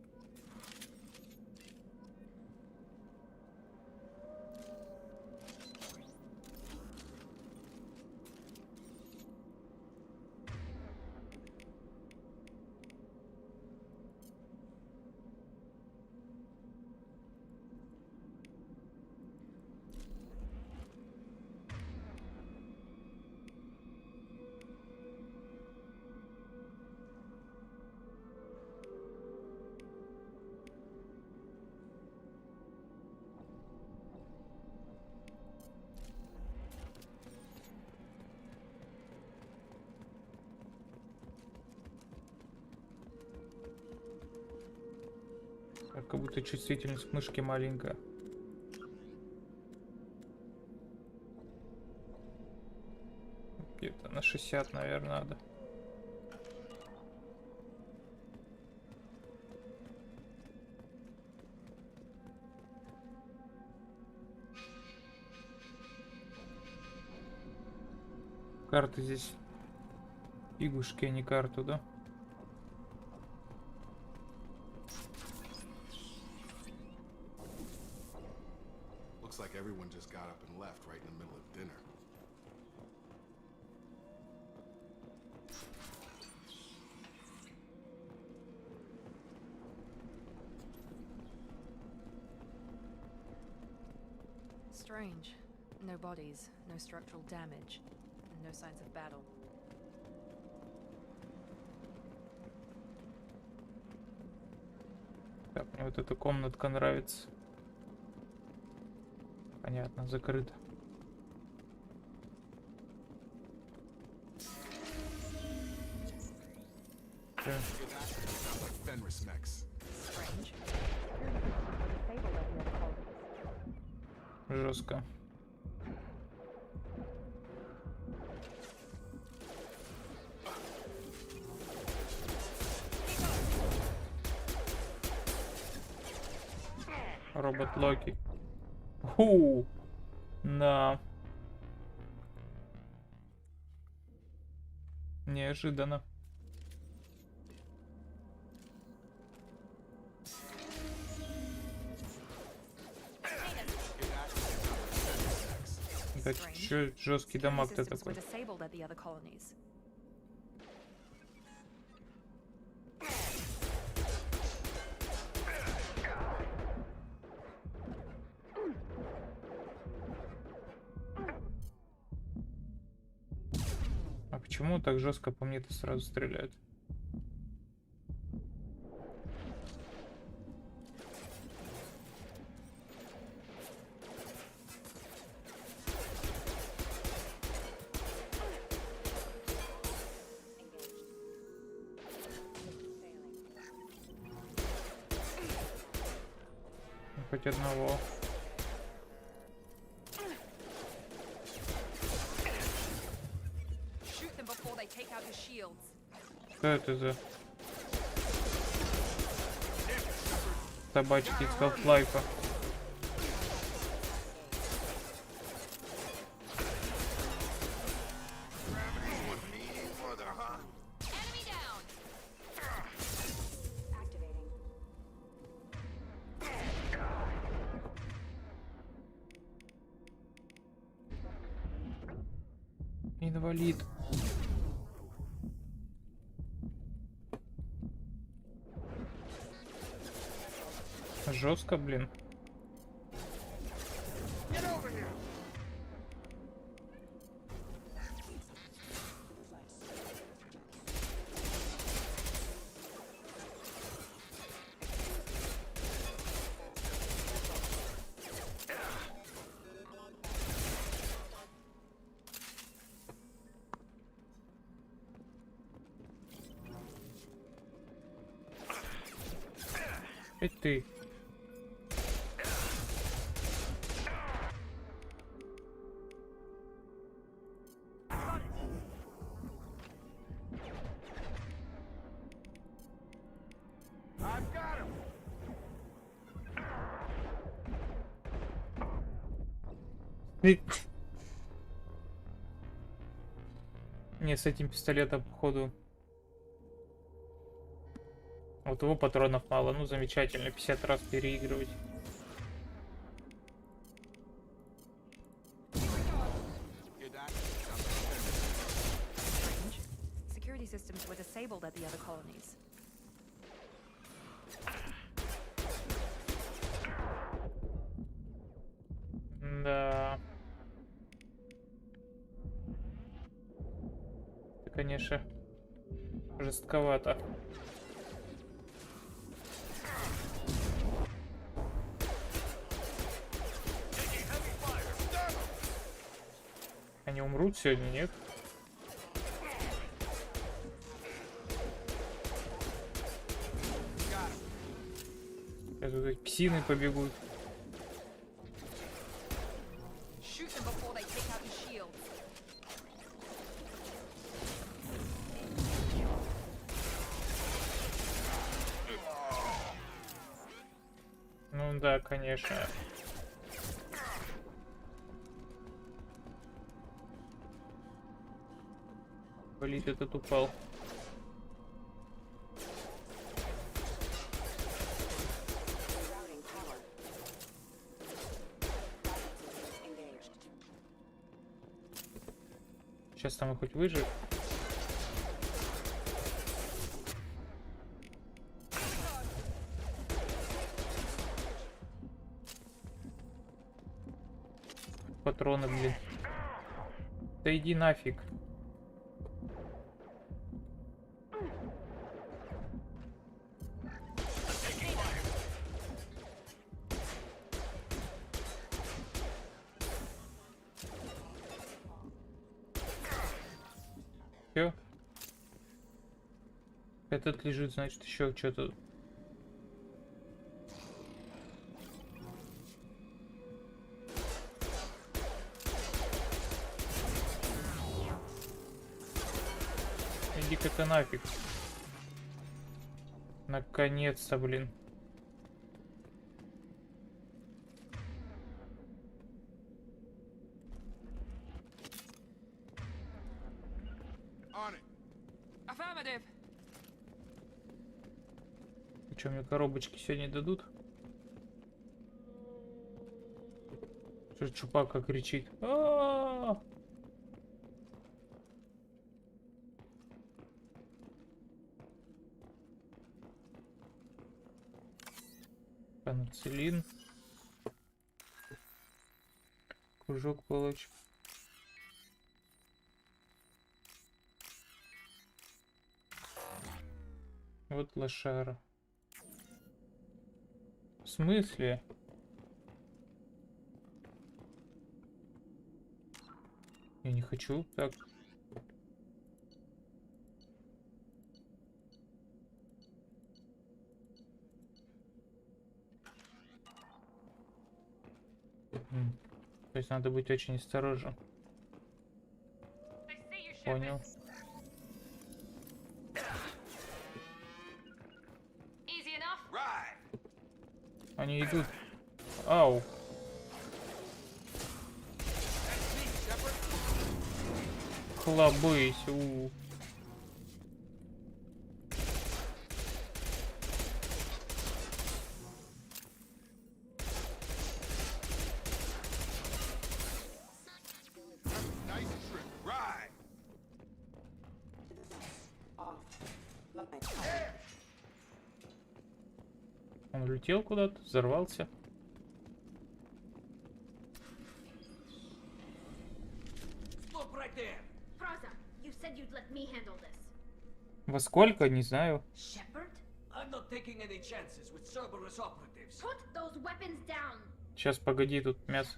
Как будто чувствительность мышки маленькая. Где-то на 60, наверное, надо. Карты здесь фигушки, а не карту, да? Looks like everyone just got up and left right in the middle of dinner. Strange. No bodies, no structural damage, and no signs of battle. Так, мне вот эта комнатка нравится. Понятно, закрыто. Жестко. Робот Локи. Ху! Да. Неожиданно. Да чё жесткий дамаг-то такой? А почему так жестко по мне-то сразу стреляют? Хоть одного. Что это за собачки из Half-Life? Инвалид. Жестко, блин. И ты. Не, с этим пистолетом, походу. Вот его патронов мало. Ну, замечательно. 50 раз переигрывать. Security systems were disabled at the other colonies. Да. Это, конечно, жестковато. Они умрут сегодня, нет? Сейчас вот эти псины побегут. Ну да, конечно. Болит этот упал. Сейчас там и хоть выживет. Патроны, блин. Да иди нафиг. Все. Этот лежит, значит, еще что-то. Иди-ка ты нафиг. Наконец-то, блин. И что, мне коробочки сегодня дадут? Что Чупака кричит? А-а-а! Пенициллин. Кружок получим. Вот лошара. В смысле? Я не хочу. Так. То есть надо быть очень осторожным. Понял. Они идут. Ау. Хлобысь. Он улетел куда-то, взорвался. Во сколько? Не знаю. Сейчас, погоди, тут мясо.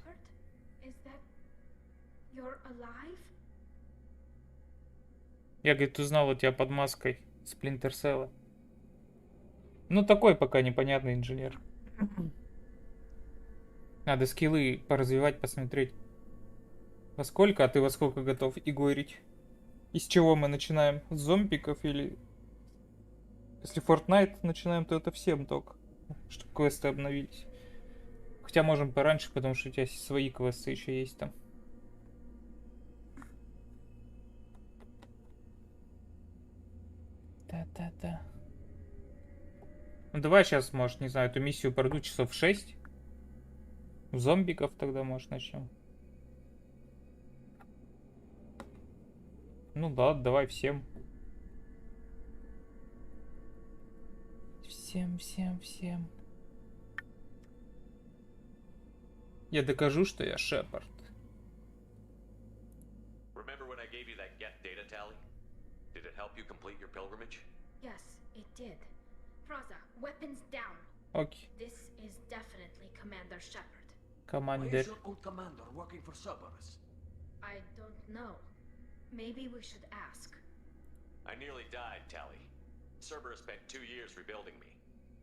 Я, говорит, узнал у тебя под маской Splinter Cell. Ну, такой пока непонятный инженер. Надо скиллы поразвивать, посмотреть. Во сколько, а ты во сколько готов игорить? Из чего мы начинаем? С зомбиков или... Если Fortnite начинаем, то это всем только. Чтобы квесты обновились. Хотя можем пораньше, потому что у тебя свои квесты еще есть там. Да-да-да. Ну давай сейчас, может, не знаю, эту миссию пройду часов 6. Зомбиков тогда, может, начнем. Ну да, давай всем. Всем. Я докажу, что я Шепард. Remember when I gave you that get data tally? Did it help you complete your pilgrimage? Yes, it did. Praza, weapons down. Окей. This is definitely Commander Shepard. Командир. old commander working for Cerberus? I don't know. Maybe we should ask. I nearly died, Tally. Cerberus spent 2 years rebuilding me.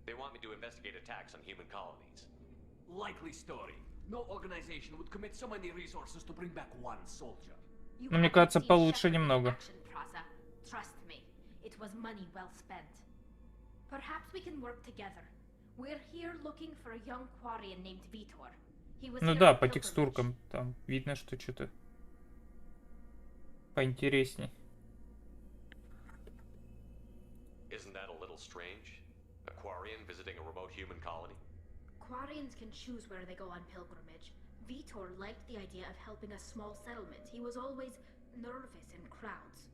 They want me to investigate attacks on human colonies. Likely story. No organization would commit so many resources to bring back one soldier. Ну, мне кажется, получше немного. Trust me, it was money well spent. Perhaps we can work together. We're here looking for a young Quarian named Vitor. He was Ну here да, on по pilgrimage. текстуркам там видно, что что-то поинтересней. Isn't that a little strange? A Quarian visiting a remote human colony? Quarians can choose where they go on pilgrimage. Vitor liked the idea of helping a small settlement. He was always nervous in crowds.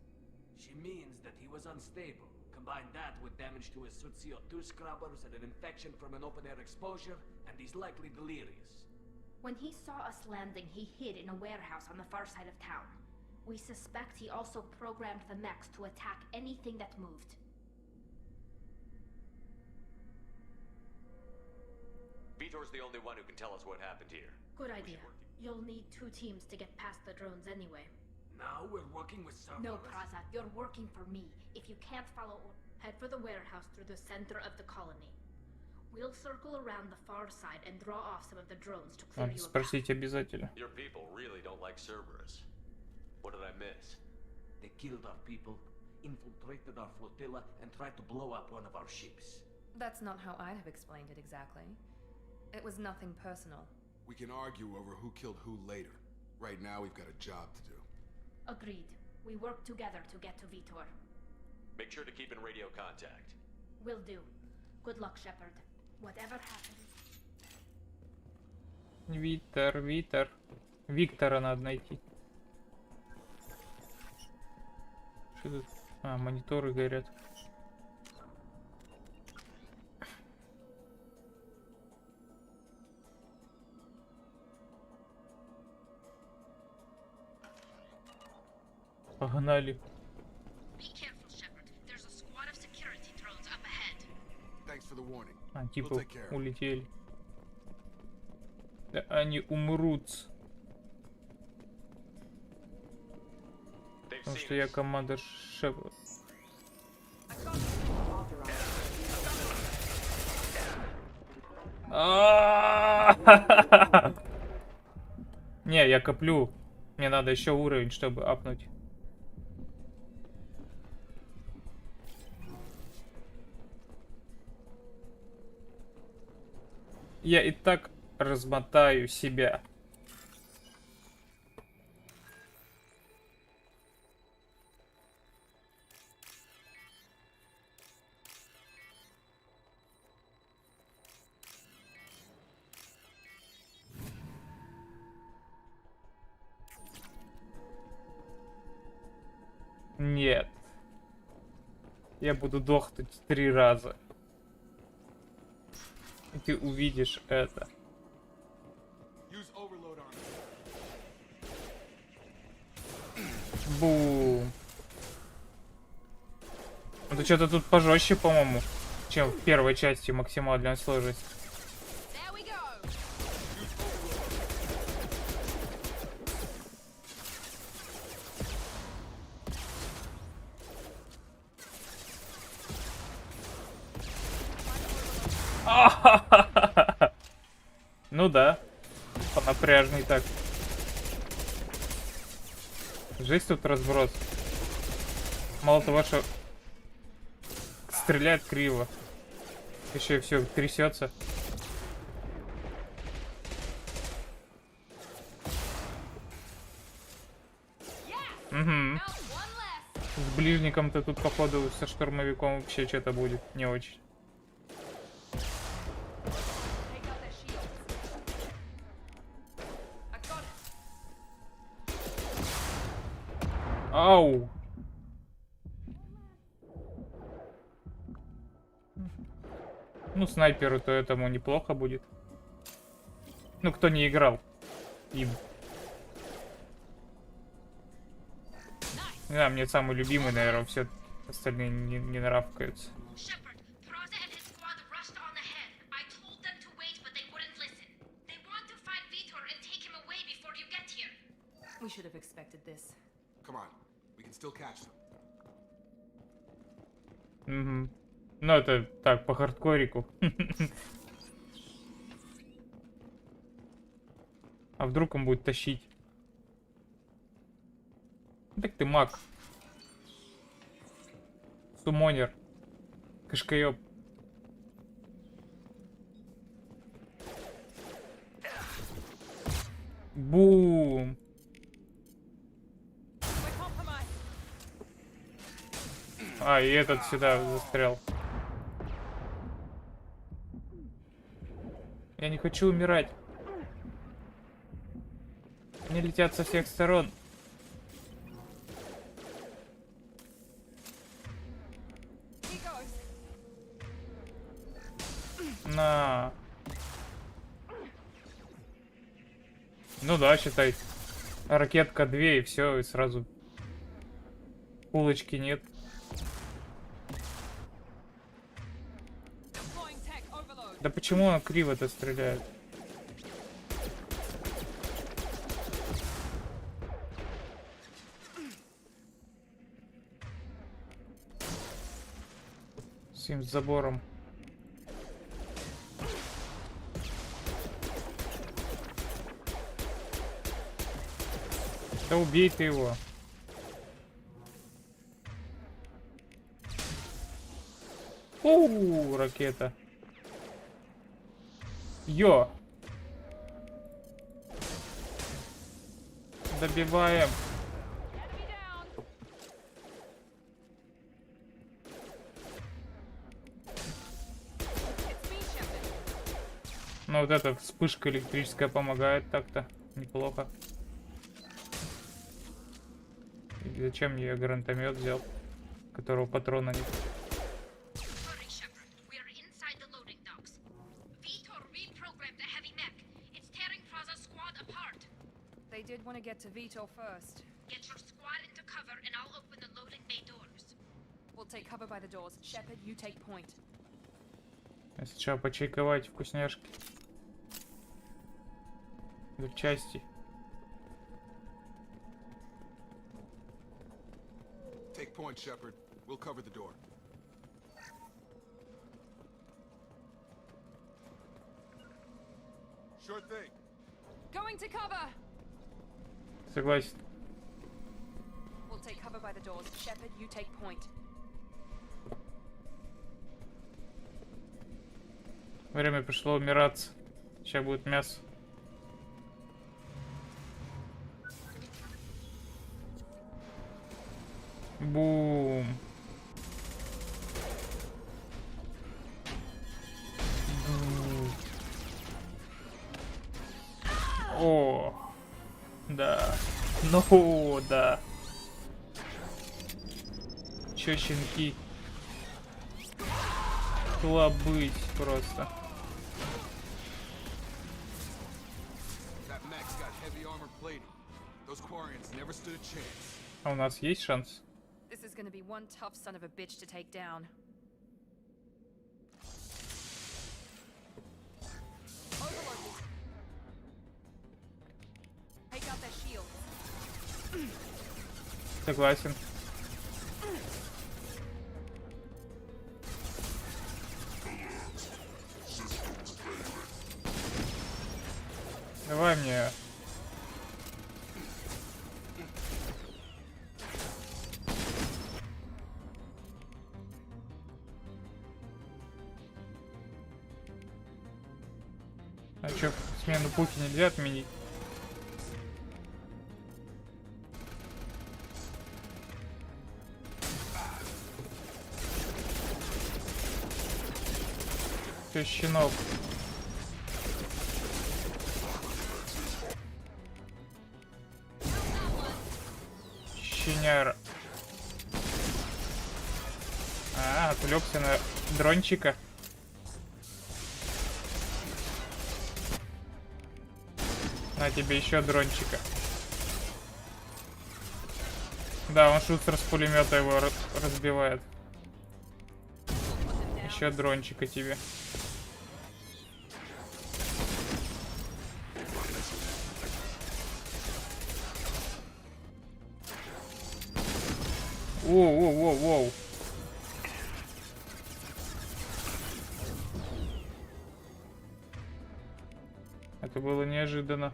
She means that he was unstable. Combine that with damage to his CO2 scrubbers and an infection from an open-air exposure, and he's likely delirious. When he saw us landing, he hid in a warehouse on the far side of town. We suspect he also programmed the mechs to attack anything that moved. Vitor's the only one who can tell us what happened here. Good idea. You'll need 2 teams to get past the drones anyway. Now we're working with Cerberus? No, Praza, you're working for me. If you can't follow, head for the warehouse through the center of the colony. We'll circle around the far side and draw off some of the drones to clear Надо you a path. спросить обязательно. Your people really don't like Cerberus. What did I miss? They killed our people, infiltrated our flotilla, and tried to blow up one of our ships. That's not how I'd have explained it exactly. It was nothing personal. We can argue over who killed who later. Right now, we've got a job to do. Agreed. We work together to get to Vitor. Make sure to keep in radio contact. Will do. Good luck, Shepard. Whatever happens. Витер. Виктора надо найти. Что тут? А, мониторы горят. Погнали. Be careful, Shepard. There's a squad of security drones up ahead. Thanks for the warning. А, типа We'll take care of it. улетели. Да они умрут. Потому что я команда Шепард. Не, я коплю. Мне надо еще уровень, чтобы апнуть. Я и так размотаю себя. Нет. Я буду дохнуть 3 раза. И ты увидишь это. Бум. Это что-то тут пожестче, по-моему, чем в первой части максимальная сложность. Ну да, понапряжный так. Жесть тут разброс. Мало того, что стреляет криво, еще и все трясется. Угу. С ближником-то тут, походу, со штурмовиком вообще что-то будет не очень. Ау! Ну, снайперу то этому неплохо будет. Ну, кто не играл им. Да, мне самый любимый, наверное, все остальные не нравкаются. We should have expected this. Come on, we can still catch them. Угу. Ну, это так, по хардкорику. А вдруг он будет тащить? Так ты маг. Сумонер. Кашкаёб. Бум. А, и этот сюда застрял. Я не хочу умирать. Они летят со всех сторон. На. Ну да, считай. Ракетка 2 и все, и сразу улочки нет. Да почему он криво-то стреляет? С этим забором. Да убей ты его. Ракета. Йо. Добиваем. Ну вот эта вспышка электрическая помогает так-то. Неплохо. И зачем я гранатомет взял, которого патрона нет? They did want to get to Vitor first. Get your squad into cover and I'll open the loading bay doors. We'll take cover by the doors. Shepard, you take point. Если что, почайковать вкусняшки. В части. Take point, Shepard. We'll cover the door. Sure thing. Going to cover. Согласен. We'll take cover by the doors. Shepard, you take point. Время пришло умираться. Сейчас будет мясо. Бум. Бум. О, да. Ну, да. Чё, щенки? Клобыть просто. А у нас есть шанс? This is gonna be one tough son of a bitch to take down. Take out their shields. Согласен. Давай мне. А чё, смену пути нельзя отменить? Ты щенок. Щеняра. А, отвлекся на дрончика. На тебе еще дрончика. Да, он шустер с пулемета его разбивает. Еще дрончика тебе. Воу-воу-воу-воу. Это было неожиданно.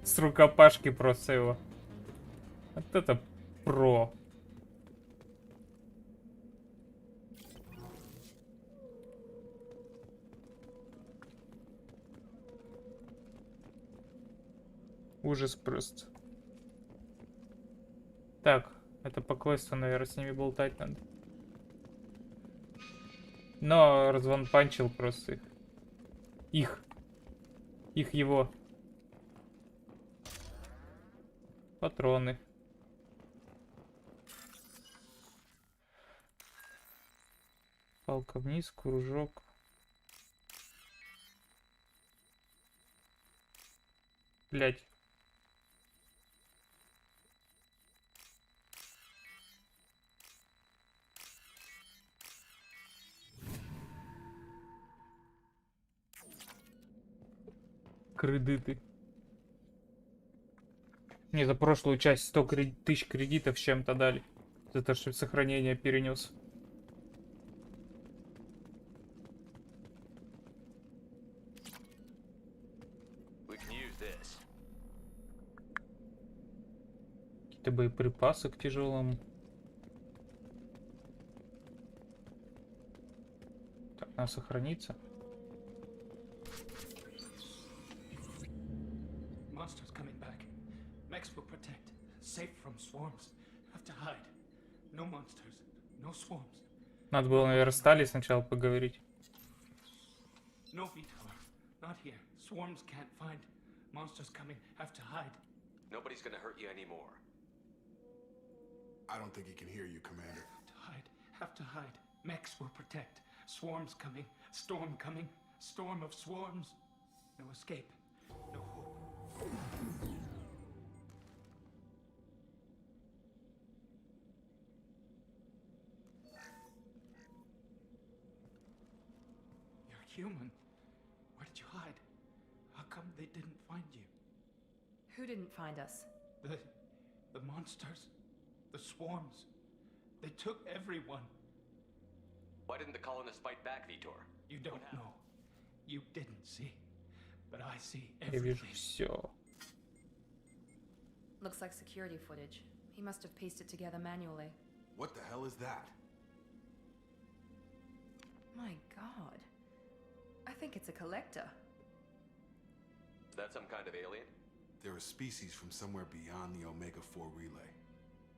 С рукопашки просто его. Вот это про. Ужас просто. Так, это по квесту, наверное, с ними болтать надо. Но разванпанчил просто их. Их его. Патроны. Палка вниз, кружок. Блять. Кредиты. Мне за прошлую часть 100 тысяч кредитов с чем-то дали. За то, что сохранение перенес. Какие-то боеприпасы к тяжелому. Так, надо сохраниться. Monsters coming back. Mechs will protect. Safe from swarms. Have to hide. No monsters. No swarms. Надо было, наверное, стали сначала поговорить. No Vitor. Not here. Swarms can't find. Monsters coming. Have to hide. Nobody's gonna hurt you anymore. I don't think he can hear you, Commander. Have to hide. Have to hide. Mechs will protect. Swarms coming. Storm coming. Storm of swarms. No escape. No hope. You're human. Where did you hide? How come they didn't find you? Who didn't find us? The monsters. The swarms. They took everyone. Why didn't the colonists fight back, Vitor? You don't know. You didn't see. But I see Я вижу everything. все. Looks like security footage. He must have pieced it together manually. What the hell is that? My god. I think it's a collector. Is that some kind of alien? They're a species from somewhere beyond the Omega-4 relay.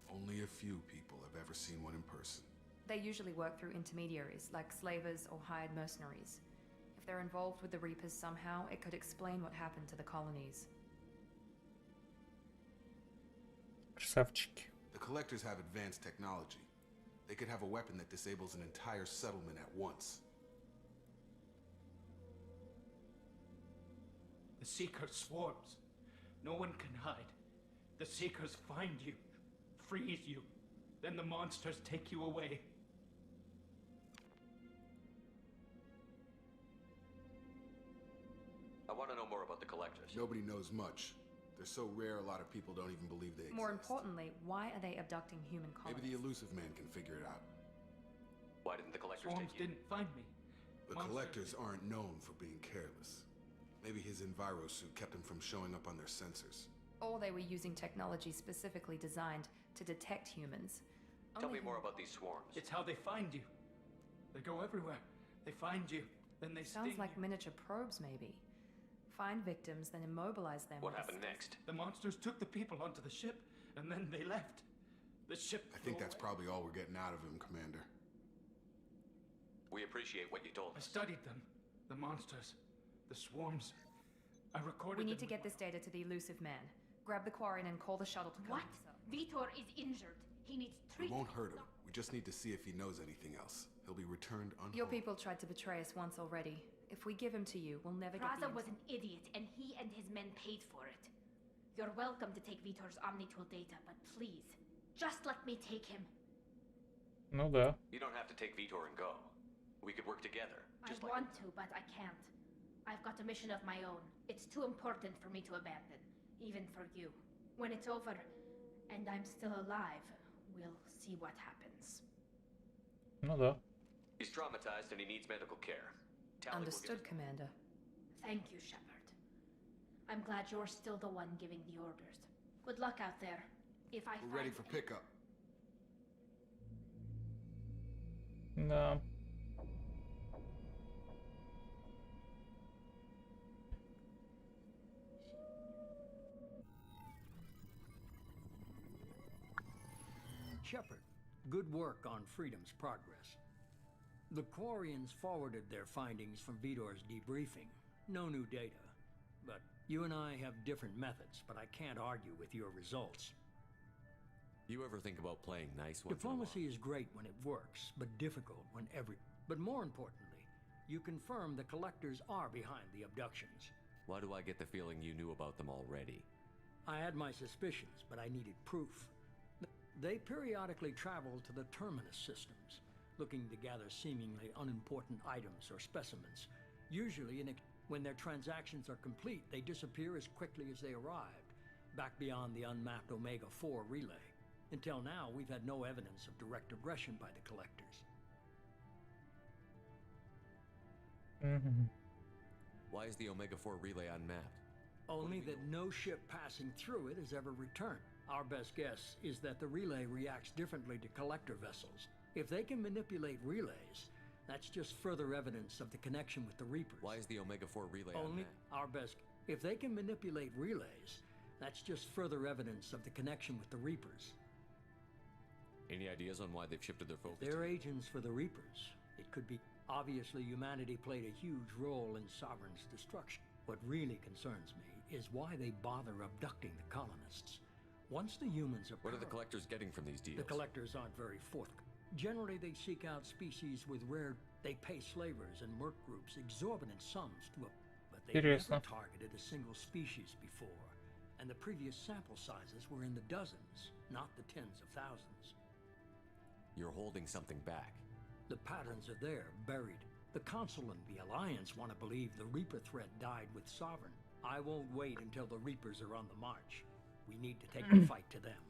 Only a few people have ever seen one in person. They usually work through intermediaries, like slavers or hired mercenaries. If they're involved with the Reapers somehow, it could explain what happened to the colonies. Красавчики. The collectors have advanced technology. They could have a weapon that disables an entire settlement at once. The Seeker swarms. No one can hide. The Seekers find you, freeze you, then the monsters take you away. I want to know more about the collectors. Nobody knows much. They're so rare, a lot of people don't even believe they exist. More importantly, why are they abducting human colonies? Maybe the elusive man can figure it out. Why didn't the collectors Swarms take you? didn't find me. The collectors aren't known for being careless. Maybe his Enviro suit kept him from showing up on their sensors. Or they were using technology specifically designed to detect humans. Tell me more about these swarms. It's how they find you. They go everywhere. They find you, then they sting Sounds like you. miniature probes, maybe. Find victims, then immobilize them. What with a happened next? The monsters took the people onto the ship, and then they left. The ship. I think that's probably all we're getting out of him, Commander. We appreciate what you told I us. studied them. The monsters. The swarms. I recorded We need to them get this data to the elusive man. Grab the Quarian and call the shuttle to come. What? Vitor is injured. He needs We treatment. won't hurt him. We just need to see if he knows anything else. He'll be returned unharmed. Your people tried to betray us once already. If we give him to you, we'll never get Raza the was an idiot, and he and his men paid for it. You're welcome to take Vitor's Omnitool data, but please, just let me take him. Ну да. You don't have to take Vitor and go. We could work together. I Just like want to, but I can't. I've got a mission of my own. It's too important for me to abandon, even for you. When it's over, and I'm still alive, we'll see what happens. Ну да. He's traumatized and he needs medical care. Tally will Understood, get... Commander. Thank you, Shepard. I'm glad you're still the one giving the orders. Good luck out there. If I We're ready find for pickup. Да. Shepard, good work on Freedom's progress. The Quarians forwarded their findings from Vitor's debriefing. No new data. But you and I have different methods, but I can't argue with your results. You ever think about playing nice once in a while? Diplomacy is great when it works, but difficult when But more importantly, you confirm the collectors are behind the abductions. Why do I get the feeling you knew about them already? I had my suspicions, but I needed proof. They periodically travel to the terminus systems, looking to gather seemingly unimportant items or specimens. Usually, when their transactions are complete, they disappear as quickly as they arrived, back beyond the unmapped Omega-4 relay. Until now, we've had no evidence of direct aggression by the collectors. Why is the Omega-4 relay unmapped? Only that no ship passing through it has ever returned. Our best guess is that the relay reacts differently to collector vessels. If they can manipulate relays, that's just further evidence of the connection with the Reapers. Why is the Omega-4 relay Only unmapped? our best. If they can manipulate relays, that's just further evidence of the connection with the Reapers. Any ideas on why they've shifted their focus? They're agents for the Reapers. It could be. Obviously, humanity played a huge role in Sovereign's destruction. What really concerns me is why they bother abducting the colonists. Once the humans are... What are the collectors getting from these deals? The collectors aren't very forthcoming. Generally, they seek out species with rare... They pay slavers and merc groups exorbitant sums to... But they've never targeted a single species before. And the previous sample sizes were in the dozens, not the tens of thousands. You're holding something back. The patterns are there, buried. The Council and the Alliance want to believe the Reaper threat died with Sovereign. I won't wait until the Reapers are on the march. We need to take the fight to them.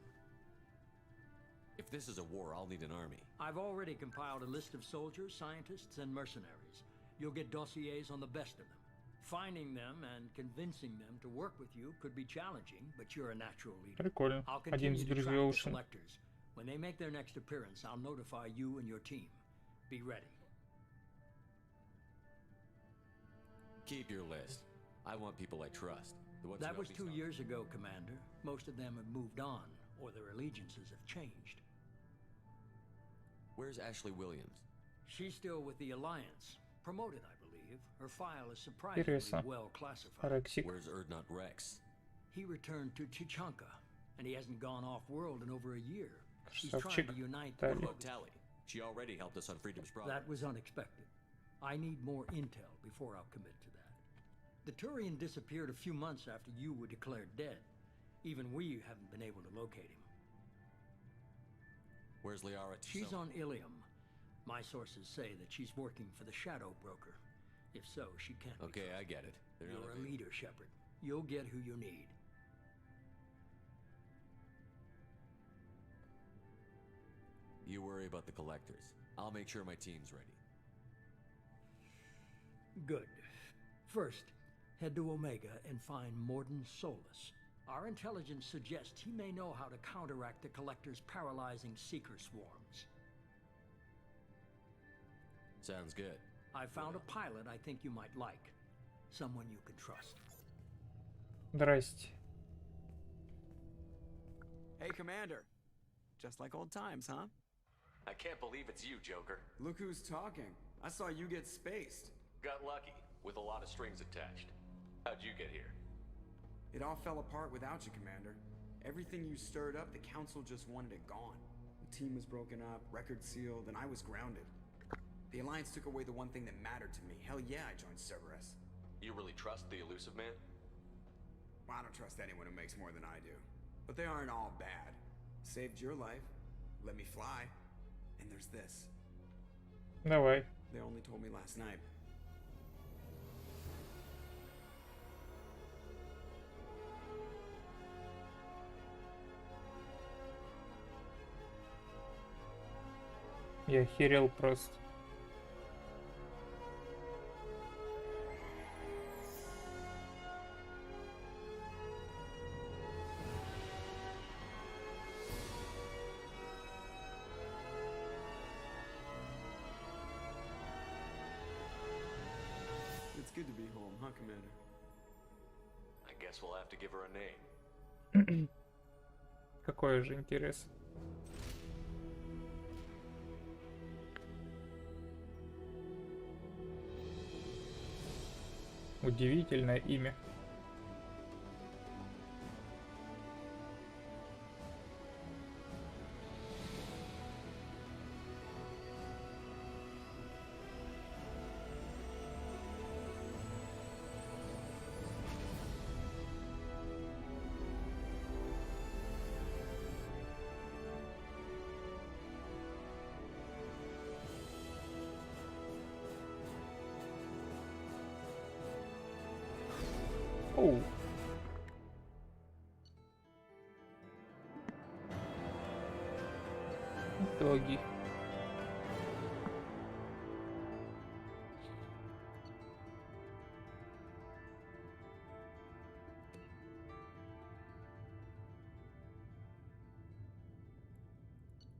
If this is a war, I'll need an army. I've already compiled a list of soldiers, scientists, and mercenaries. You'll get dossiers on the best of them. Finding them and convincing them to work with you could be challenging, but you're a natural leader. Прикольно. I'll Один continue из to track друзей the Ocean. collectors. When they make their next appearance, I'll notify you and your team. Be ready. Keep your list. I want people I trust. The ones That who was help me 2 stop. years ago, Commander. Most of them have moved on, or their allegiances have changed. Where's Ashley Williams? She's still with the Alliance. Promoted, I believe. Her file is surprisingly Интересно. well classified. Рексик. Where's Erdnot Rex? He returned to Chichanka, and he hasn't gone off-world in over a year. He's trying Красавчик. to unite What the about Tally? She already helped us on Freedom's Problem. That was unexpected. I need more intel before I'll commit to that. The Turian disappeared a few months after you were declared dead. Even we haven't been able to locate him. Where's Liara? She's on Ilium. My sources say that she's working for the Shadow Broker. If so, she can't be Okay, I trusted. get it. They're You're not a leader, Shepard. You'll get who you need. You worry about the collectors. I'll make sure my team's ready. Good. First, head to Omega and find Morden Solus. Our intelligence suggests he may know how to counteract the Collector's paralyzing Seeker swarms. Sounds good. I found a pilot I think you might like. Someone you can trust. Здрасте. Hey, Commander. Just like old times, huh? I can't believe it's you, Joker. Look who's talking. I saw you get spaced. Got lucky, with a lot of strings attached. How'd you get here? It all fell apart without you, Commander. Everything you stirred up, the Council just wanted it gone. The team was broken up, record sealed, and I was grounded. The Alliance took away the one thing that mattered to me. Hell yeah, I joined Cerberus. You really trust the elusive man? Well, I don't trust anyone who makes more than I do. But they aren't all bad. Saved your life, let me fly, and there's this. Давай. They only told me last night. Я охерел просто. It's good to be home, huh, Commander? I guess we'll have to give her a name. Какой же интерес. Удивительное имя. Оу. Итоги.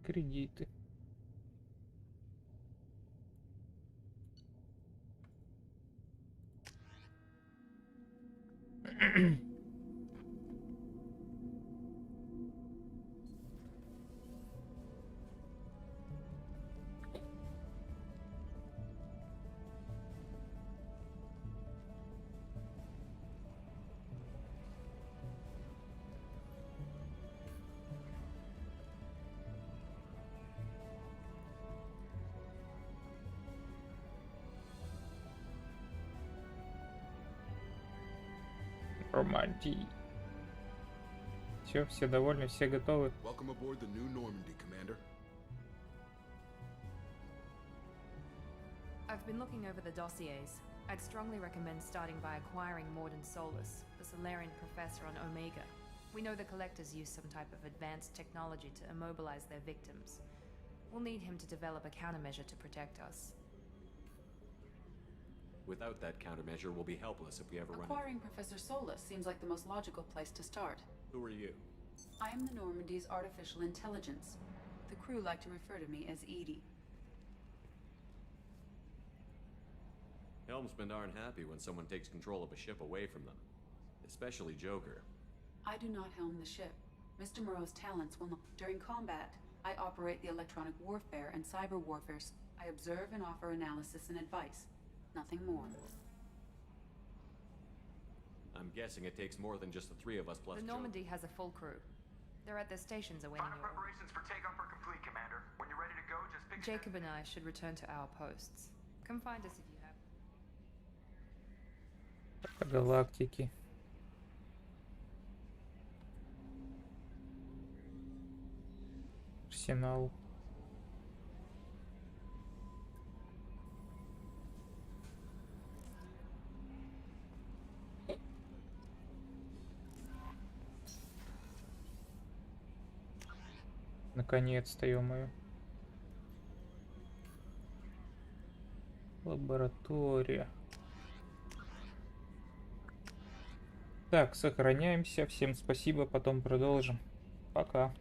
Кредиты. Романтик. Все довольны, все готовы. Welcome aboard the new Normandy, Commander. I've been looking over the dossiers. I'd strongly recommend starting by acquiring Morden Solus, the Solarian professor on Omega. We know the Collectors use some type of advanced technology to immobilize their victims. We'll need him to develop a countermeasure to protect us. Without that countermeasure, we'll be helpless if we ever run Acquiring Professor Solus seems like the most logical place to start. Who are you? I am the Normandy's artificial intelligence. The crew like to refer to me as Edie. Helmsmen aren't happy when someone takes control of a ship away from them. Especially Joker. I do not helm the ship. Mr. Moreau's talents will not... During combat, I operate the electronic warfare and cyber warfare. I observe and offer analysis and advice. Nothing more. I'm guessing it takes more than just the three of us plus The Normandy has a full crew. They're at their stations awaiting Final your order. preparations for takeoff are complete, Commander. When you're ready to go, just pick... Jacob and I should return to our posts. Come find us if you have... Галактики. Арсенал. Наконец-то, ё-моё. Лаборатория. Так, сохраняемся. Всем спасибо, потом продолжим. Пока.